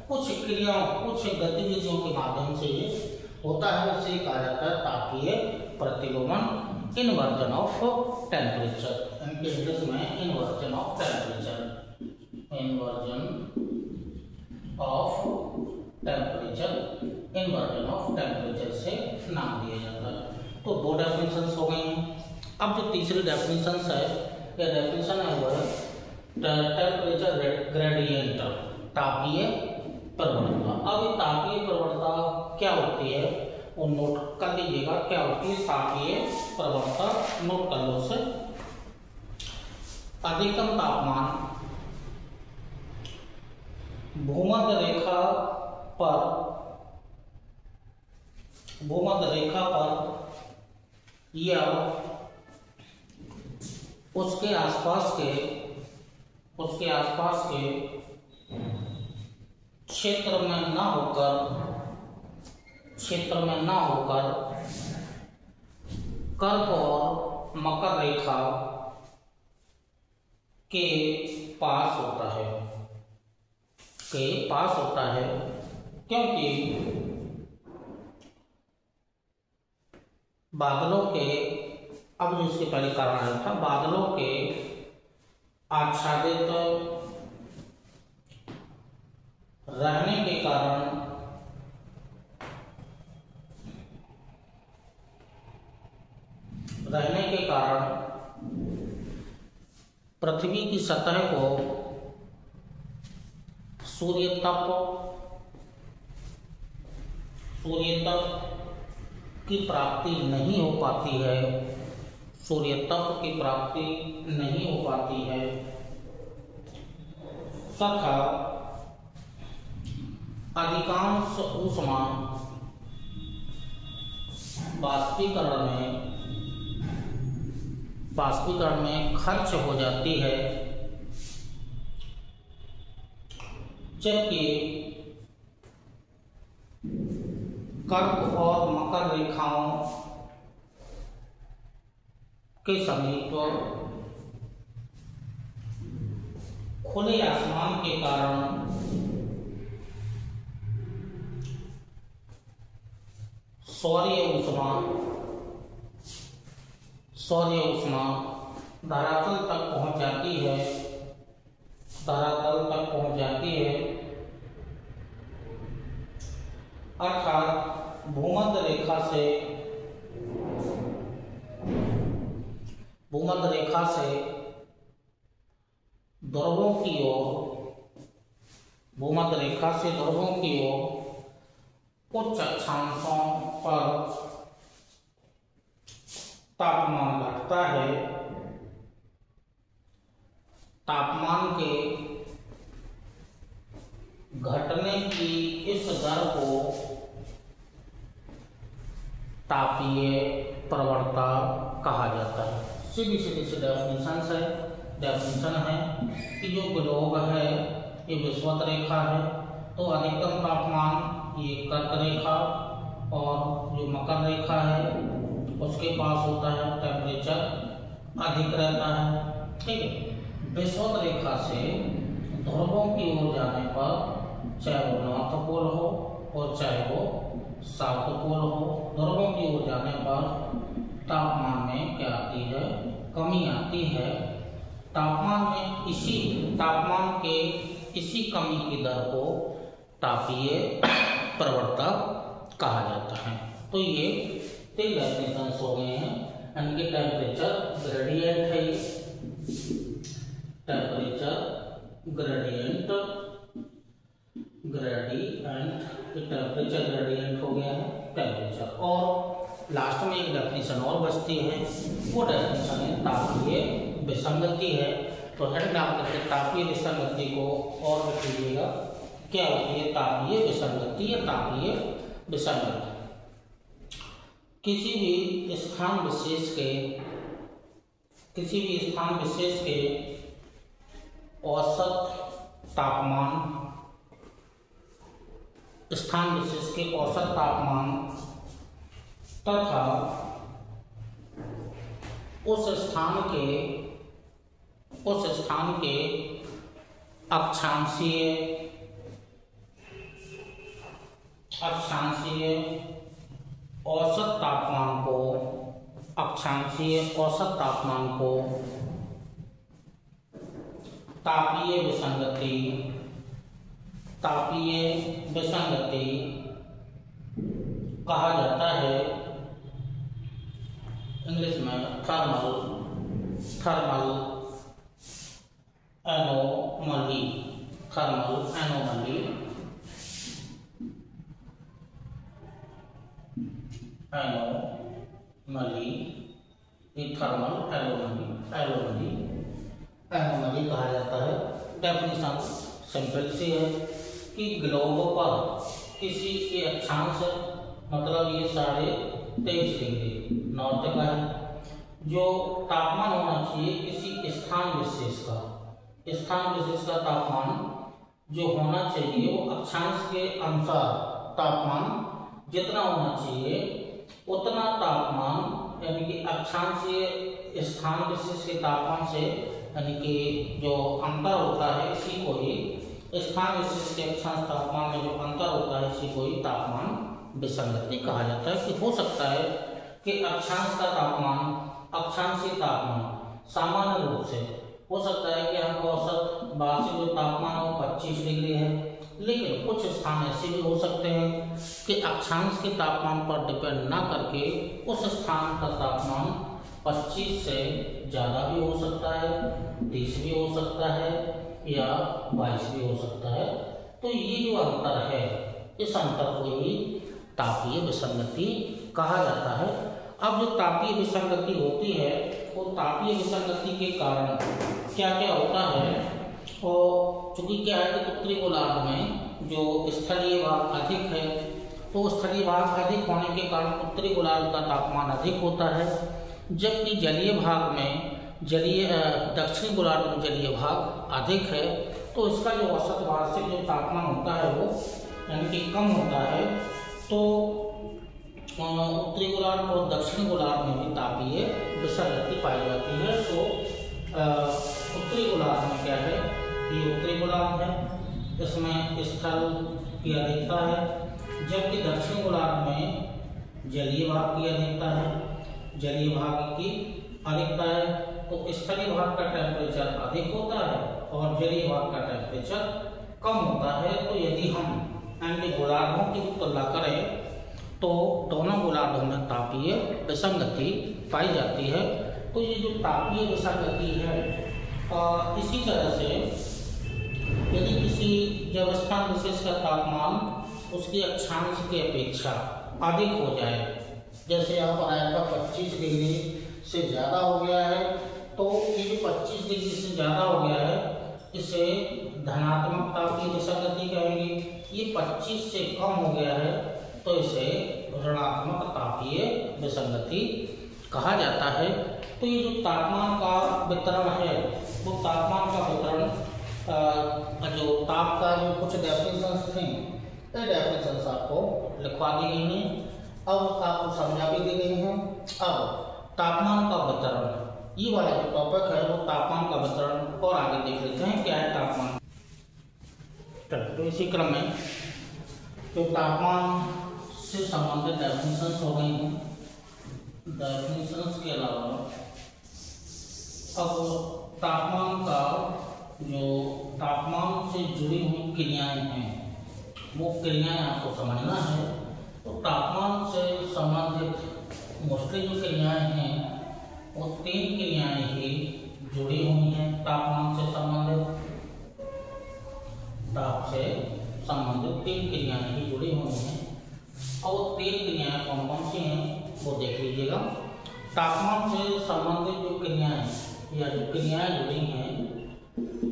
कुछ क्रियाओं, कुछ गतिविधियों के माध्यम से ये होता है, उसे कहा जाता है तापीय प्रतिलोमन, इन्वर्जन ऑफ टेम्परेचर। इनके इंग्लिश में इन्वर्जन ऑफ टेम्परेचर से नाम दिया जाता है। तो दो डेफिनेशंस हो गई हैं। अब जो तीसरी डेफिनेशन है, यह डेफिनेशन है वो है टेम्परेचर ग्रेडियंट, तापीय प्रवणता। अब ये तापीय प्रवणता क्या होती है वो नोट कर लीजिएगा, क्या होती है तापीय प्रवणता, नोट कर लो से। अधिकतम तापमान भूमध्य रेखा पर या उसके आसपास के क्षेत्र में न होकर क्षेत्र में न होकर कर्क और मकर रेखा के पास होता है, क्योंकि बादलों के, अब जो इसके पहले कारण आया था, बादलों के आच्छादित रहने के कारण पृथ्वी की सतह को सूर्य तप की प्राप्ति नहीं हो पाती है, सूर्य तप की प्राप्ति नहीं हो पाती है, तथा अधिकांश ऊष्मा बाष्पीकरण में खर्च हो जाती है, जबकि कर्क और मकर रेखाओं के समीप खुले आसमान के कारण सौर्य ऊष्मा धरातल तक पहुंच जाती है, अर्थात भूमध्य रेखा से ध्रुवों की ओर उच्च अक्षांशों पर तापमान घटता है। तापमान के घटने की इस दर को तापीय प्रवणता कहा जाता है। सीधी सी डेफिनेशन है कि जो ग्लोब है ये विषुवत रेखा है, तो अधिकतम तापमान ये कर्क रेखा और जो मकर रेखा है उसके पास होता है, टेम्परेचर अधिक रहता है। ठीक है, विषुवत रेखा से ध्रुवों की ओर जाने पर चाहे वो नॉर्थ पोल हो और चाहे वो साउथ पोल हो, ध्रुवों की ओर जाने पर तापमान में क्या आती है, कमी आती है। तापमान के इसी कमी की दर को तापीय प्रवणता कहा जाता है। तो ये 3 डेफिनेशंस हो गए हैं। इनके टेम्परेचर ग्रेडियंट है, टेम्परेचर ग्रेडियंट हो गया है टेम्परेचर। और लास्ट में एक डेफिनेशन और बचती है, वो डेफिनेशन है तापीय विसंगति है। तो हेड में आप करके तापीय विसंगति को और लिख लीजिएगा, क्या होती है तापीय विसंगति या तापीय विसंगति। किसी भी स्थान विशेष के औसत तापमान, तथा उस स्थान के अक्षांशीय औसत तापमान को तापीय विसंगति कहा जाता है। इंग्लिश में थर्मल एनोमली कहा जाता है। डेफिनेशन सिंपल सी है कि ग्लोब पर किसी के अक्षांश, मतलब ये 23.5 डिग्री नॉर्थ का है, जो तापमान होना चाहिए किसी स्थान विशेष का तापमान जो होना चाहिए वो अक्षांश के अनुसार तापमान जितना होना चाहिए उतना तापमान यानी कि अक्षांशीय स्थान विशेष के तापमान से यानी कि जो अंतर होता है इसी को ही स्थान विशेष के अक्षांश तापमान में जो अंतर होता है इसी को ही तापमान विसंगति कहा जाता है। कि हो सकता है कि अक्षांश का तापमान अक्षांशीय तापमान सामान्य रूप से हो सकता है कि हमको औसत वार्षिक जो तापमान है वो 25 डिग्री है, लेकिन कुछ स्थान ऐसे भी हो सकते हैं कि अक्षांश के तापमान पर डिपेंड ना करके उस स्थान का तापमान 25 से ज़्यादा भी हो सकता है, 30 भी हो सकता है या 22 भी हो सकता है। तो ये जो अंतर है इस अंतर को ही तापीय विसंगति कहा जाता है। अब जो तापीय विसंगति होती है वो तापीय विसंगति के कारण क्या क्या होता है, और चूंकि क्या है कि उत्तरी गोलार्ध में जो स्थलीय भाग अधिक है तो स्थलीय भाग अधिक होने के कारण उत्तरी गोलार्ध का तापमान अधिक होता है, जबकि जलीय भाग में दक्षिणी गोलार्ध में जलीय भाग अधिक है तो इसका जो औसत वार्षिक जो तापमान होता है वो यानी कि कम होता है। तो उत्तरी गोलार्ध और दक्षिणी गोलार्ध में भी तापीय विसंगति पाई जाती है। तो उत्तरी गोलार्ध में क्या है, ये उत्तरी गोलार्ध है, इसमें स्थल की अधिकता है, जबकि दक्षिण गोलार्ध में जलीय भाग की अधिकता है, जलीय भाग की अधिकता है। तो स्थलीय भाग का टेम्परेचर अधिक होता है और जलीय भाग का टेम्परेचर कम होता है। तो यदि हम अन्य गोलार्धों की तुलना करें तो दोनों गोलार्धों में तापीय विसंगति पाई जाती है। तो ये जो तापीय विसंगति है इसी तरह से यदि किसी जब स्थान विशेष का तापमान उसके अक्षांश की अपेक्षा अधिक हो जाए, जैसे यहाँ पर आया था 25 डिग्री से ज़्यादा हो गया है, तो ये जो 25 डिग्री से ज़्यादा हो गया है इसे धनात्मक तापीय विसंगति कहेंगे। ये 25 से कम हो गया है तो इसे ऋणात्मक तापीय विसंगति कहा जाता है। तो ये जो तापमान का वितरण है वो तापमान का वितरण जो ताप का जो कुछ डेफिनेशंस थे ये डेफिनेशंस आपको लिखवा दी गई हैं, अब आपको समझा भी दी गई हैं। अब तापमान का वितरण ये वाला जो टॉपिक है वो तापमान का वितरण और आगे देख लेते हैं क्या है तापमान। तो इसी क्रम में तो तापमान से संबंधित डेफिनेशंस हो गई हैं। डेफिनेशंस के अलावा अब तापमान का जो तापमान से जुड़ी हुई क्रियाएं हैं वो क्रियाएं आपको समझना है। तो तापमान से संबंधित मोस्टली जो क्रियाएं हैं वो 3 क्रियाएं ही जुड़ी हुई हैं तापमान से संबंधित। ताप से संबंधित 3 क्रियाएं ही जुड़ी हुई हैं और 3 क्रियाएं कौन कौन सी हैं वो देख लीजिएगा। तापमान से संबंधित जो क्रियाएं या जो क्रियाएं जुड़ी हैं,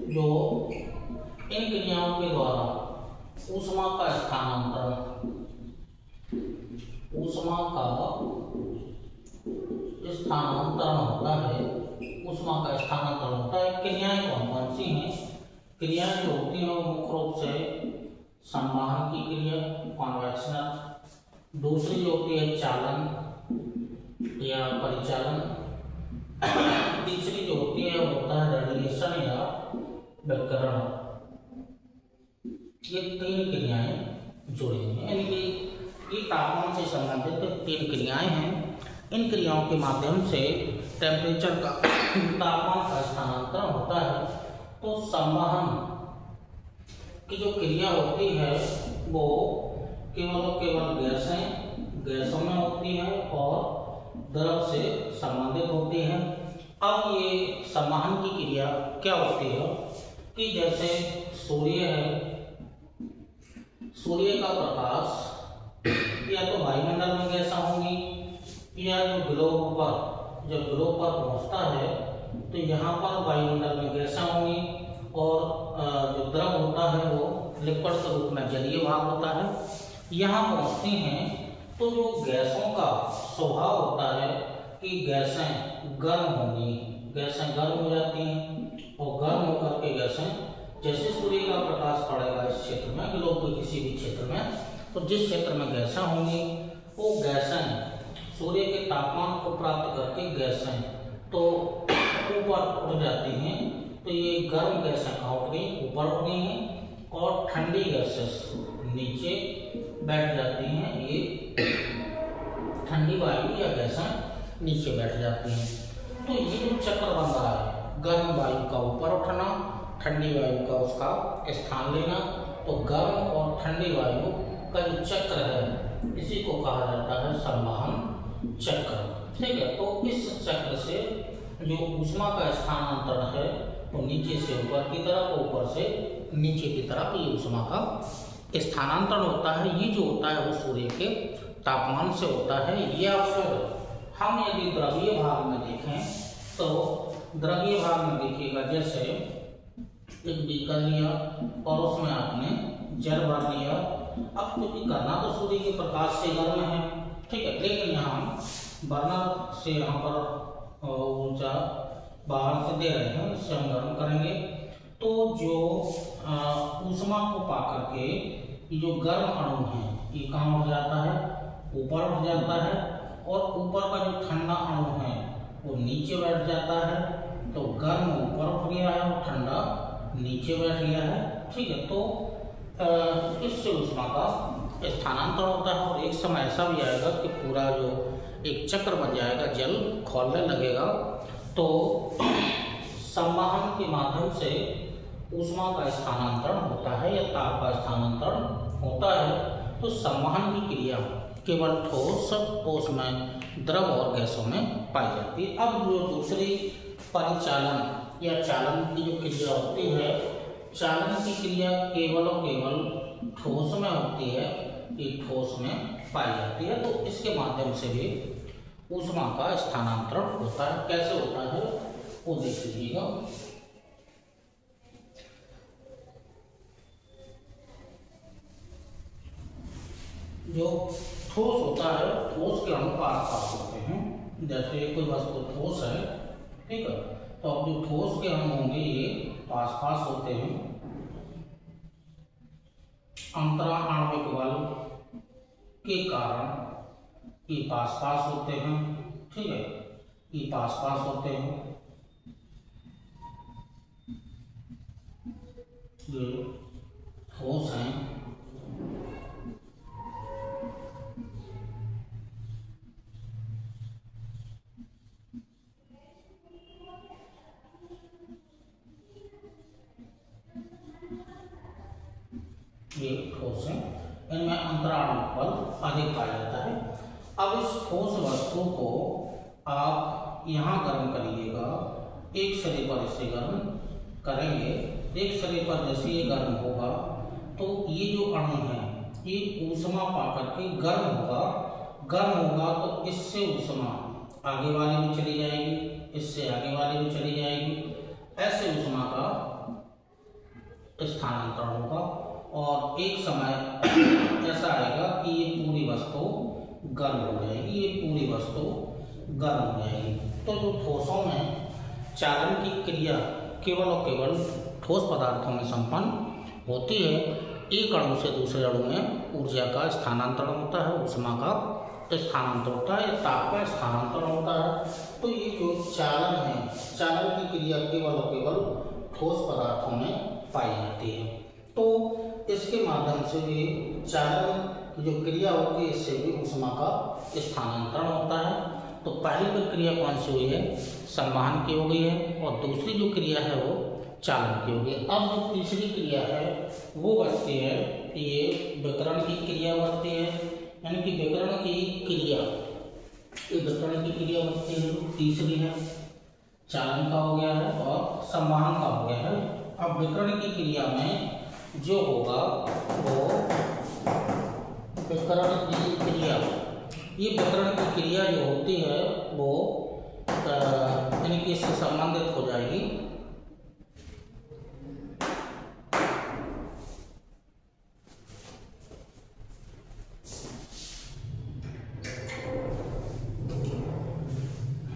जो इन क्रियाओं के द्वारा ऊष्मा का स्थानांतरण होता है, ऊष्मा का स्थानांतरण होता है। क्रियाएं कौन कौन सी हैं? क्रियाएं जो होती हैं वो मुख्य रूप से संवाहन की क्रिया कन्वेक्शन, दूसरी जो होती है चालन या परिचालन, तीसरी जो होती है वो होता है रेडिएशन या विकिरण। ये 3 क्रियाएं जुड़ी हुई हैं, यानी कि ये तापमान से संबंधित 3 क्रियाएं हैं। इन क्रियाओं के माध्यम से टेम्परेचर का तापमान का स्थानांतरण होता है। तो संवहन की जो क्रिया होती है वो केवल गैसों में होती है और द्रव से संबंधित होती है। अब ये संवहन की क्रिया क्या होती है कि जैसे सूर्य है, सूर्य का प्रकाश या तो वायुमंडल में गैसा होंगी या जो ग्लोब पर पहुंचता है तो यहाँ पर वायुमंडल में गैसा होंगी और जो द्रव होता है वो लिक्विड के रूप में जलीय भाग होता है। यहाँ पहुंचती हैं तो जो गैसों का स्वभाव होता है कि गैसें गर्म होंगी, गैसें गर्म हो जाती हैं और गर्म होकर के गैसें जैसे सूर्य का प्रकाश पड़ेगा इस क्षेत्र में, ग्लोब के किसी भी क्षेत्र में, तो जिस क्षेत्र में गैसें होंगी वो गैसें सूर्य के तापमान को प्राप्त करके गैसें तो ऊपर उठ जाती हैं। तो ये गर्म गैसें कहाँ उठ गई, ऊपर उठ गई हैं, और ठंडी गैसें नीचे बैठ जाती हैं। ये ठंडी वायु या गैसें नीचे बैठ जाती हैं। तो ये जो चक्र बन रहा है, गर्म वायु का ऊपर उठना, ठंडी वायु का उसका स्थान लेना, तो गर्म और ठंडी वायु का जो चक्र है इसी को कहा जाता है संवहन चक्र। ठीक है, तो इस चक्र से जो ऊष्मा का स्थानांतरण है वो नीचे से ऊपर की तरफ, ऊपर से नीचे की तरफ ये ऊष्मा का स्थानांतरण होता है। ये जो होता है वो सूर्य के तापमान से होता है। या फिर हम यदि द्रवीय भाग में देखें तो द्रवीय भाग में देखिएगा, जैसे एक बीकर लिया और उसमें आपने जल भर लिया। अब क्योंकि करना तो सूर्य के प्रकाश से गर्म है, ठीक है, लेकिन यहाँ बर्नर से यहाँ पर ऊर्जा बाहर से दे रहे हैं, इससे हम गर्म करेंगे। तो जो ऊष्मा को पा करके ये जो गर्म अणु है ये कहाँ उठ जाता है, ऊपर उठ जाता है, और ऊपर का जो ठंडा अणु है वो नीचे बैठ जाता है। तो गर्म ऊपर उठ गया है और ठंडा नीचे बैठ गया है। ठीक है, तो इससे ऊष्मा का स्थानांतरण होता है। और एक समय ऐसा भी आएगा कि पूरा जो एक चक्र बन जाएगा, जल खौलने लगेगा। तो संवहन के माध्यम से ऊष्मा का स्थानांतरण होता है या ताप का स्थानांतरण होता है। तो संवहन की क्रिया केवल ठोस में, द्रव और गैसों में पाई जाती है। अब जो दूसरी परिचालन या चालन की जो क्रिया होती है, चालन की क्रिया केवल और केवल ठोस में होती है, ये ठोस में पाई जाती है। तो इसके माध्यम से भी ऊष्मा का स्थानांतरण होता है। कैसे होता है वो देख लीजिएगा। जो ठोस होता है, ठोस के अणु आस-पास होते हैं। जैसे कोई वस्तु ठोस है, ठीक है, तो अब जो ठोस के अणु होंगे ये आस-पास होते हैं। अंतरा आणविक बल के कारण ये पास होते हैं, ठीक है, ये पास होते हैं। ये ठोस हैं, ये ठोस है, इनमें अंतराणविक बल अधिक पाया जाता है। अब इस ठोस वस्तु को आप यहाँ गर्म करिएगा, एक सिरे पर इसे गर्म करेंगे। एक सिरे पर जैसे ये गर्म होगा तो ये जो अणु है ये ऊष्मा पाकर के गर्म होगा। गर्म होगा तो इससे ऊष्मा आगे वाले में चली जाएगी, इससे आगे वाले में चली जाएगी। ऐसे ऊष्मा का स्थानांतरण होगा और एक समय ऐसा आएगा कि ये पूरी वस्तु गर्म हो जाएगी, ये पूरी वस्तु गर्म हो जाएगी। तो जो ठोसों में चालन की क्रिया केवल और केवल ठोस पदार्थों में संपन्न होती है। एक अणु से दूसरे अणु में ऊर्जा का स्थानांतरण होता है, ऊष्मा का स्थानांतरण होता है, ताप का स्थानांतरण होता है। तो ये जो चालन है, चालन की क्रिया केवल और केवल ठोस पदार्थों में पाई जाती है। तो इसके माध्यम से भी चालन की जो क्रिया होती है इससे भी ऊष्मा का स्थानांतरण होता है। तो पहली प्रक्रिया कौन सी हुई है, संवहन की हो गई है, और दूसरी जो क्रिया है वो चालन की हो गई। अब जो तीसरी क्रिया है वो बचती है, ये विकिरण की क्रिया बचती है, यानी कि विकिरण की क्रिया, ये विकिरण की क्रिया बचती है, तीसरी है। चालन का हो गया है और संवहन का हो गया है। अब विकिरण की क्रिया में जो होगा वो विकिरण की क्रिया, ये विकिरण की क्रिया जो होती है वो यानी कि इससे संबंधित हो जाएगी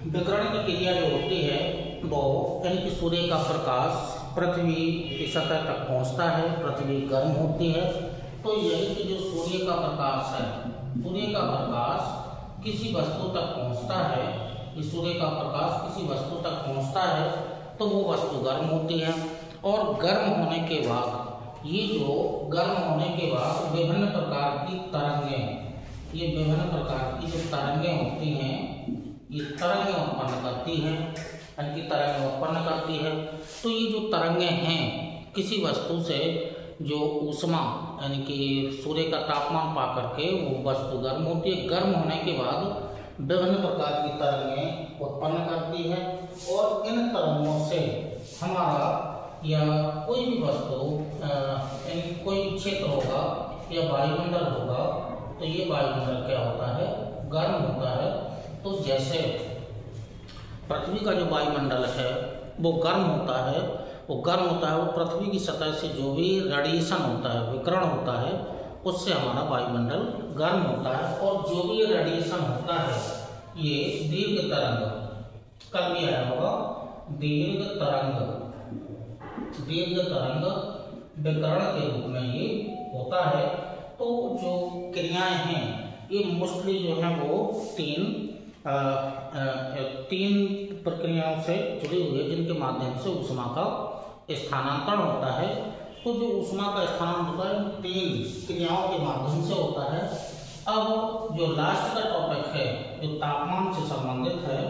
विकिरण की क्रिया जो होती है वो यानी कि सूर्य का प्रकाश पृथ्वी की सतह तक पहुंचता है, पृथ्वी गर्म होती है, तो यही कि जो सूर्य का प्रकाश है, सूर्य का प्रकाश किसी वस्तु तक पहुंचता है, इस सूर्य का प्रकाश किसी वस्तु तक पहुंचता है तो वो वस्तु गर्म होती है, और गर्म होने के बाद ये जो गर्म होने के बाद विभिन्न प्रकार की तरंगें, ये विभिन्न प्रकार की जो तरंगें होती हैं, ये तरंगें उत्पन्न करती हैं, यानी कि तरंगें उत्पन्न करती है। तो ये जो तरंगें हैं किसी वस्तु से जो ऊष्मा यानी कि सूर्य का तापमान पा करके वो वस्तु गर्म होती है, गर्म होने के बाद विभिन्न प्रकार की तरंगें उत्पन्न करती है, और इन तरंगों से हमारा या कोई भी वस्तु कोई भी क्षेत्र होगा या वायुमंडल होगा, तो ये वायुमंडल क्या होता है, गर्म होता है। तो जैसे पृथ्वी का जो वायुमंडल है वो गर्म होता है, वो पृथ्वी की सतह से जो भी रेडिएशन होता है, विकिरण होता है, उससे हमारा वायुमंडल गर्म होता है। और जो भी रेडिएशन होता है ये दीर्घ तरंग, कल भी आया होगा, दीर्घ तरंग विकिरण के रूप में ये होता है। तो जो क्रियाएं हैं ये मोस्टली जो है वो तीन प्रक्रियाओं से जुड़ी हुई है, जिनके माध्यम से ऊष्मा का स्थानांतरण होता है। तो जो ऊष्मा का स्थानांतरण होता है 3 क्रियाओं के माध्यम से होता है। अब जो लास्ट का टॉपिक है जो तापमान से संबंधित है,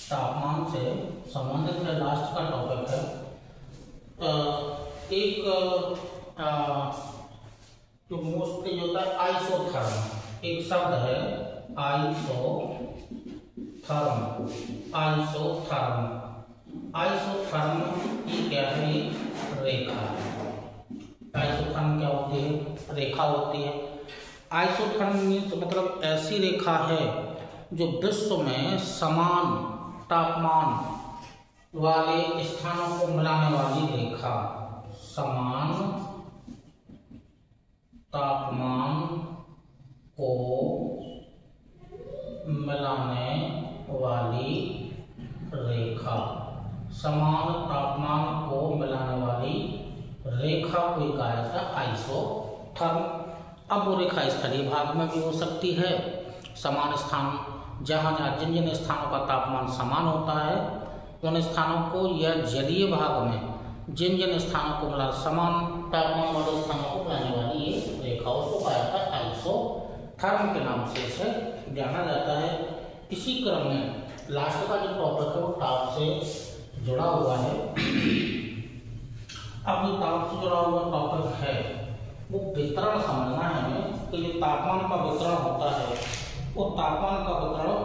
तापमान से संबंधित है, लास्ट का टॉपिक है एक जो मोस्टली होता है आइसोथर्म, एक शब्द है आइसोथर्म ये क्या है, रेखा है। आइसोथर्म क्या होती है, रेखा होती है। आइसोथर्म मीन्स मतलब ऐसी रेखा है जो विश्व में समान तापमान वाले स्थानों को मिलाने वाली रेखा, समान तापमान को मिलाने वाली रेखा, समान तापमान को मिलाने वाली रेखा को कहा जाता है आइसोथर्म। अब वो रेखा स्थलीय भाग में भी हो सकती है, समान स्थान जहाँ जिन स्थानों का तापमान समान होता है उन स्थानों को, या जलीय भाग में जिन स्थानों को मिला समान तापमान वाले स्थानों को मिलाने वाली ये रेखा, उसको कहा जाता है आइसोथर्म के नाम से इसे जाना जाता है। इसी क्रम में लास्ट का जो टॉपिक है वो ताप से जुड़ा हुआ है। अब जो ताप से जुड़ा हुआ टॉपिक है वो वितरण समझना है हमें कि जो तापमान का वितरण होता है वो तापमान का वितरण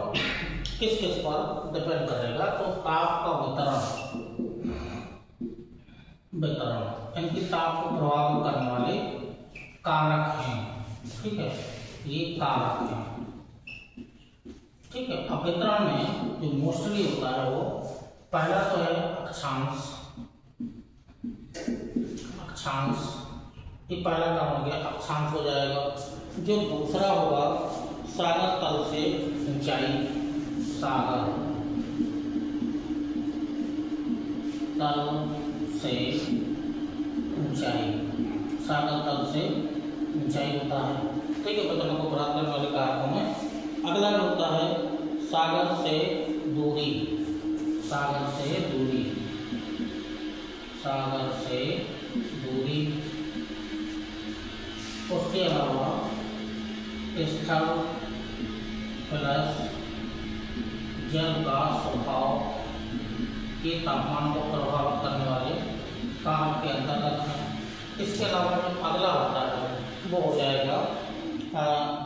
किस किस पर डिपेंड करेगा। तो ताप का वितरण इनकी ताप को प्रभावित करने वाले कारक हैं, ठीक है, ये कारक हैं, ठीक है। अब वितरण में जो मोस्टली होता है वो पहला तो है अक्षांश, ये पहला काम हो गया, अक्षांश हो जाएगा। जो दूसरा होगा सागर तल से ऊंचाई, सागर तल से ऊंचाई, सागर तल से ऊंचाई होता है, ठीक है। वितरण को प्राप्त करने वाले कारकों में अगला होता है सागर से दूरी, सागर से दूरी, सागर से दूरी। उसके अलावा स्थल प्लस जल का स्वभाव ये तापमान को प्रभावित करने वाले कारक के अंतर्गत हैं। इसके अलावा जो अगला होता है वो हो जाएगा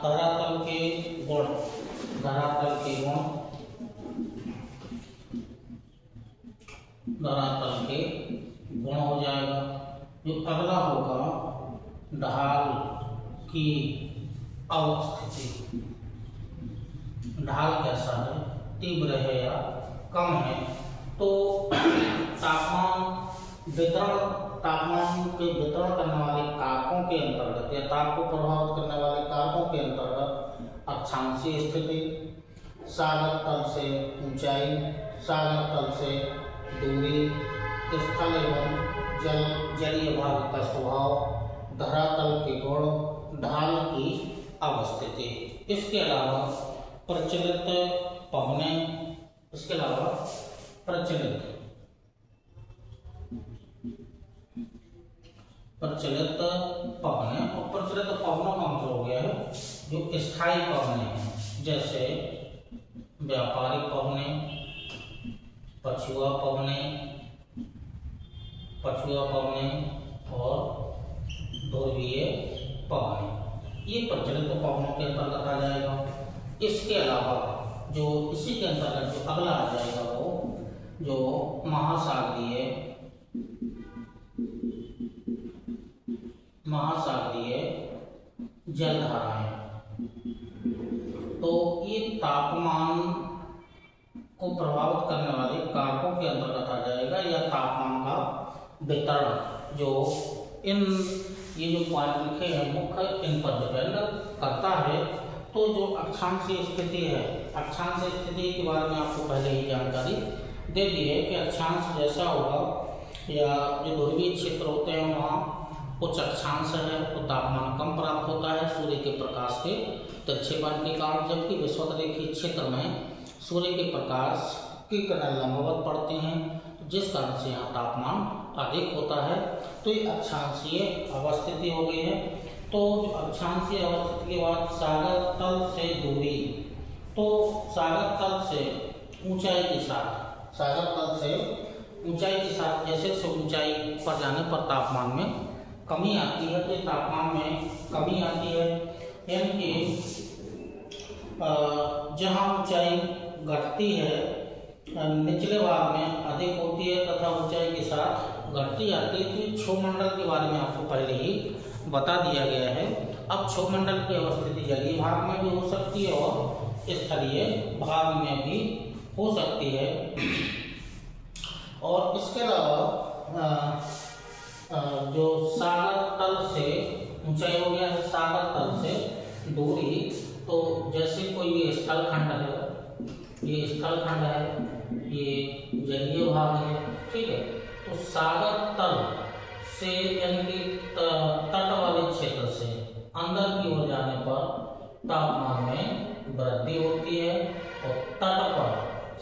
धरातल के गुण, धरातल के गुण, धरातल के गुण हो जाएगा। जो अगला होगा ढाल की अवस्थिति, ढाल कैसा है, तीव्र है या कम है। तो तापमान के वितरण करने वाले कारकों के अंतर्गत या ताप को प्रभावित करने वाले कारकों के अंतर्गत अक्षांशीय स्थिति, सागर तल से ऊंचाई, सागर तल से दूरी, स्थल एवं जलीय भाग का स्वभाव, धरातल के गुण, ढाल की अवस्थिति। इसके अलावा प्रचलित पवने, इसके अलावा प्रचलित पवने, और प्रचलित पवनों का मतलब हो गया है जो स्थायी पवने हैं, जैसे व्यापारिक पवने, पछुआ पवने और ध्रुवीय पवने, ये प्रचलित पवनों के अंतर्गत आ जाएगा। इसके अलावा जो इसी के अंतर्गत जो अगला आ जाएगा वो जो महासागरीय जलधाराएं, तो ये तापमान को प्रभावित करने वाले कारकों के अंतर्गत आ जाएगा, या तापमान का वितरण जो ये जो पॉइंट लिखे हैं मुख्य इन पर डिपेंड करता है। तो जो अक्षांशीय स्थिति है, अक्षांशीय स्थिति के बारे में आपको पहले ही जानकारी दे दी है कि अक्षांश जैसा होगा या जो ध्रुवीय क्षेत्र होते हैं वहाँ उच्च अक्षांश है तो तापमान कम प्राप्त होता है सूर्य के प्रकाश के तिरछेपन के कारण, जबकि विषुवतरेखीय क्षेत्र में सूर्य के प्रकाश की किरण लंबवत पड़ती हैं, जिस कारण से यहाँ तापमान अधिक होता है। तो ये अक्षांशीय अवस्थिति हो गई है। तो अक्षांशीय अवस्थिति के बाद सागर तल से दूरी, तो सागर तल से ऊंचाई के साथ, सागर तल से ऊंचाई के साथ जैसे ऊंचाई पर जाने पर तापमान में कमी आती है, तो तापमान में कमी आती है, यानी कि जहाँ ऊंचाई घटती है निचले भाग में अधिक होती है तथा ऊंचाई के साथ घटती आती है। तो क्षोभमंडल के बारे में आपको पहले ही बता दिया गया है। अब क्षोभमंडल की अवस्थिति जलीय भाग में भी हो सकती है और स्थलीय भाग में भी हो सकती है। और इसके अलावा जो सागर तल से ऊंचाई हो गया है, सागर तल से दूरी, तो जैसे कोई ये स्थलखंड है, ये स्थलखंड है, ये जलीय भाग है, ठीक है। तो सागर तल से यानी कि तट वाले क्षेत्र से अंदर की ओर जाने पर तापमान में वृद्धि होती है, और तट पर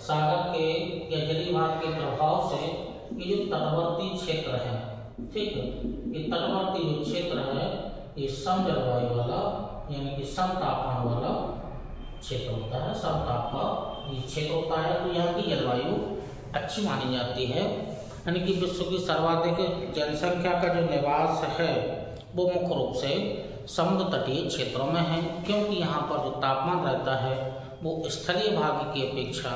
सागर के या जलीय भाग के प्रभाव से ये जो तटवर्ती क्षेत्र है, ठीक है, ये तटवर्ती जो क्षेत्र है ये सम जलवायु वाला यानी कि सम तापमान वाला क्षेत्र होता है, सम ताप का ये क्षेत्र होता है। तो यहाँ की जलवायु अच्छी मानी जाती है, यानी कि विश्व की सर्वाधिक जनसंख्या का जो निवास है वो मुख्य रूप से समुद्र तटीय क्षेत्रों में है, क्योंकि यहाँ पर जो तापमान रहता है वो स्थलीय भाग की अपेक्षा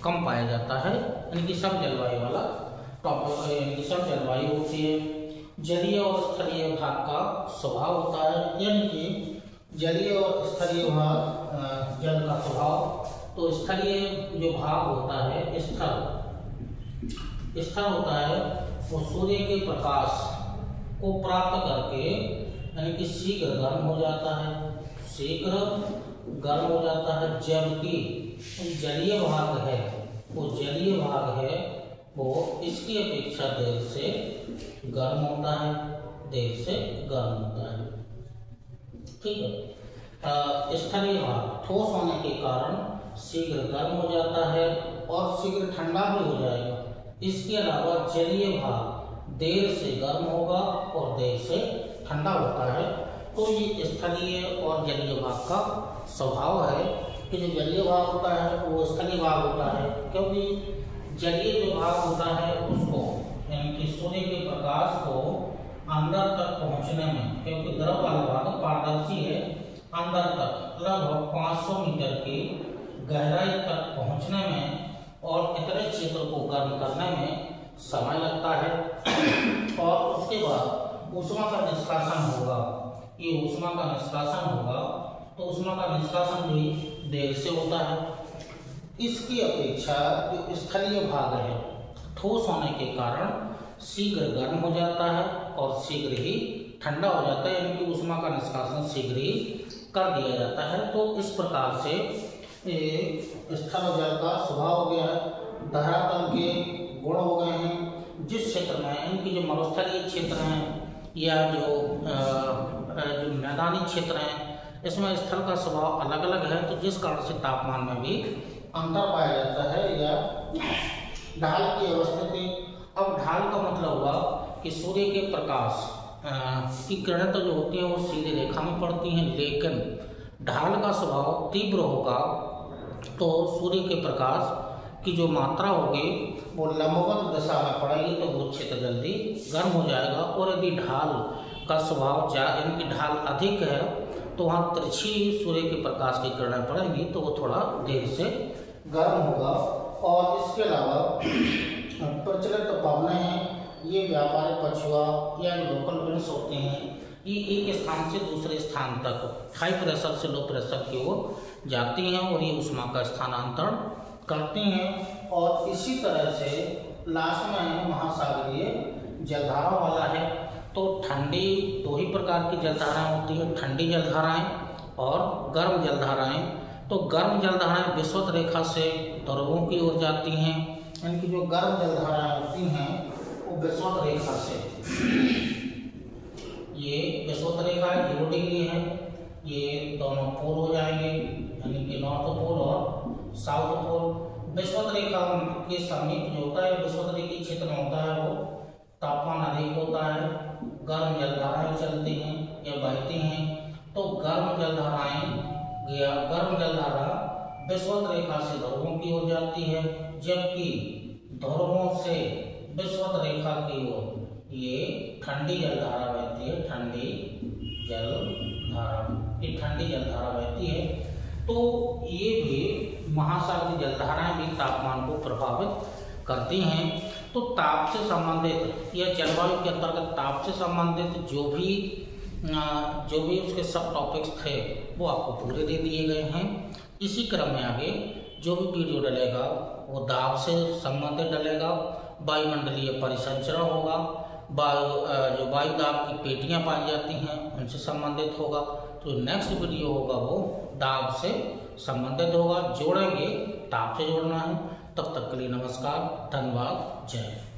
कम पाया जाता है, यानी कि सम जलवायु वाला यानी कि सम जलवायु होती है। जलीय और स्थलीय भाग का स्वभाव होता है, यानी कि जलीय और स्थलीय भाग जल का स्वभाव, तो स्थलीय जो भाग होता है स्थल होता है वो सूर्य के प्रकाश को प्राप्त करके यानी कि शीघ्र गर्म हो जाता है, जबकि जलीय भाग है वो इसकी अपेक्षा देर से गर्म होता है, ठीक है। स्थलीय भाग ठोस होने के कारण शीघ्र गर्म हो जाता है और शीघ्र ठंडा भी हो जाएगा। इसके अलावा जलीय भाग देर से गर्म होगा और देर से ठंडा होता है। तो ये स्थलीय और जलीय भाग का स्वभाव है कि जो जलीय भाग होता है वो स्थलीय भाग होता है, क्योंकि जलीय जो भाग होता है उसको यानी कि सूर्य के प्रकाश को अंदर तक पहुंचने में, क्योंकि द्रव वाला भाग पारदर्शी है, अंदर तक लगभग 500 मीटर की गहराई तक पहुंचने में और इतने क्षेत्र को गर्म करने में समय लगता है। और उसके बाद ऊष्मा का निष्कासन होगा, ये ऊष्मा का निष्कासन होगा, तो ऊष्मा का निष्कासन भी देर से होता है। इसकी अपेक्षा जो स्थलीय भाग है ठोस होने के कारण शीघ्र गर्म हो जाता है और शीघ्र ही ठंडा हो जाता है, यानी कि ऊष्मा का निष्कासन शीघ्र ही कर दिया जाता है। तो इस प्रकार से स्थल जल का स्वभाव हो गया है, धरातल के गुण हो गए हैं, जिस क्षेत्र में इनकी जो मरुस्थलीय क्षेत्र हैं या जो मैदानी क्षेत्र हैं, इसमें स्थल का स्वभाव अलग अलग है, तो जिस कारण से तापमान में भी अंतर पाया जाता है। या ढाल की अवस्थिति, अब ढाल का मतलब हुआ कि सूर्य के प्रकाश की किरणें तो जो होती हैं वो सीधी रेखा में पड़ती हैं, लेकिन ढाल का स्वभाव तीव्र होगा तो सूर्य के प्रकाश की जो मात्रा होगी वो लंबवत दिशा में पड़ेगी, तो वो क्षेत्र जल्दी गर्म हो जाएगा। और यदि ढाल का स्वभाव इनकी ढाल अधिक है तो वहाँ तिरछी सूर्य के प्रकाश की किरणें पड़ेंगी, तो वो थोड़ा देर से गर्म होगा। और इसके अलावा प्रचलित पवनें हैं, ये व्यापारिक पछुआ या लोकल विंड्स होते हैं, ये एक स्थान से दूसरे स्थान तक हाई प्रेशर से लो प्रेशर की ओर जाती हैं और ये उष्मा का स्थानांतरण करती हैं। और इसी तरह से लास्ट में महासागरीय जलधारा वाला है। तो ठंडी दो ही प्रकार की जलधाराएं होती है, ठंडी जलधाराएं और गर्म जलधाराएं। तो गर्म जलधाराएं विषुवत रेखा से ध्रुवों की ओर जाती हैं। इनकी जो गर्म जलधाराएं होती हैं वो विषुवत रेखा से, ये विषुवत रेखा 0 डिग्री है, ये दोनों पोल हो जाएंगे, यानी कि नॉर्थ पोल और साउथ पोल। विषुवत रेखा के समीप जो होता है, विषुवत रेखीय क्षेत्र में होता है, वो तापमान अधिक होता है, गर्म जलधाराएं चलती हैं या बहती हैं। तो गर्म जलधारा विषुवत रेखा से ध्रुवों की ओर जाती है, जबकि ध्रुवों से विषुवत रेखा की ओर ये ठंडी जलधारा बहती है, ठंडी जलधारा बहती है। तो ये भी महासागरीय जलधाराएं भी तापमान को प्रभावित करती हैं। तो ताप से संबंधित या जलवायु के अंतर्गत ताप से संबंधित जो भी उसके सब टॉपिक्स थे वो आपको पूरे दे दिए गए हैं। इसी क्रम में आगे जो भी वीडियो डलेगा वो दाब से संबंधित डलेगा, वायुमंडलीय परिसंचरण होगा, जो वायु दाब की पेटियां पाई जाती हैं उनसे संबंधित होगा। तो नेक्स्ट वीडियो होगा वो दाब से संबंधित होगा, जोड़ेंगे, ताप से जोड़ना है। तब तक के लिए नमस्कार, धन्यवाद, जय हिंद।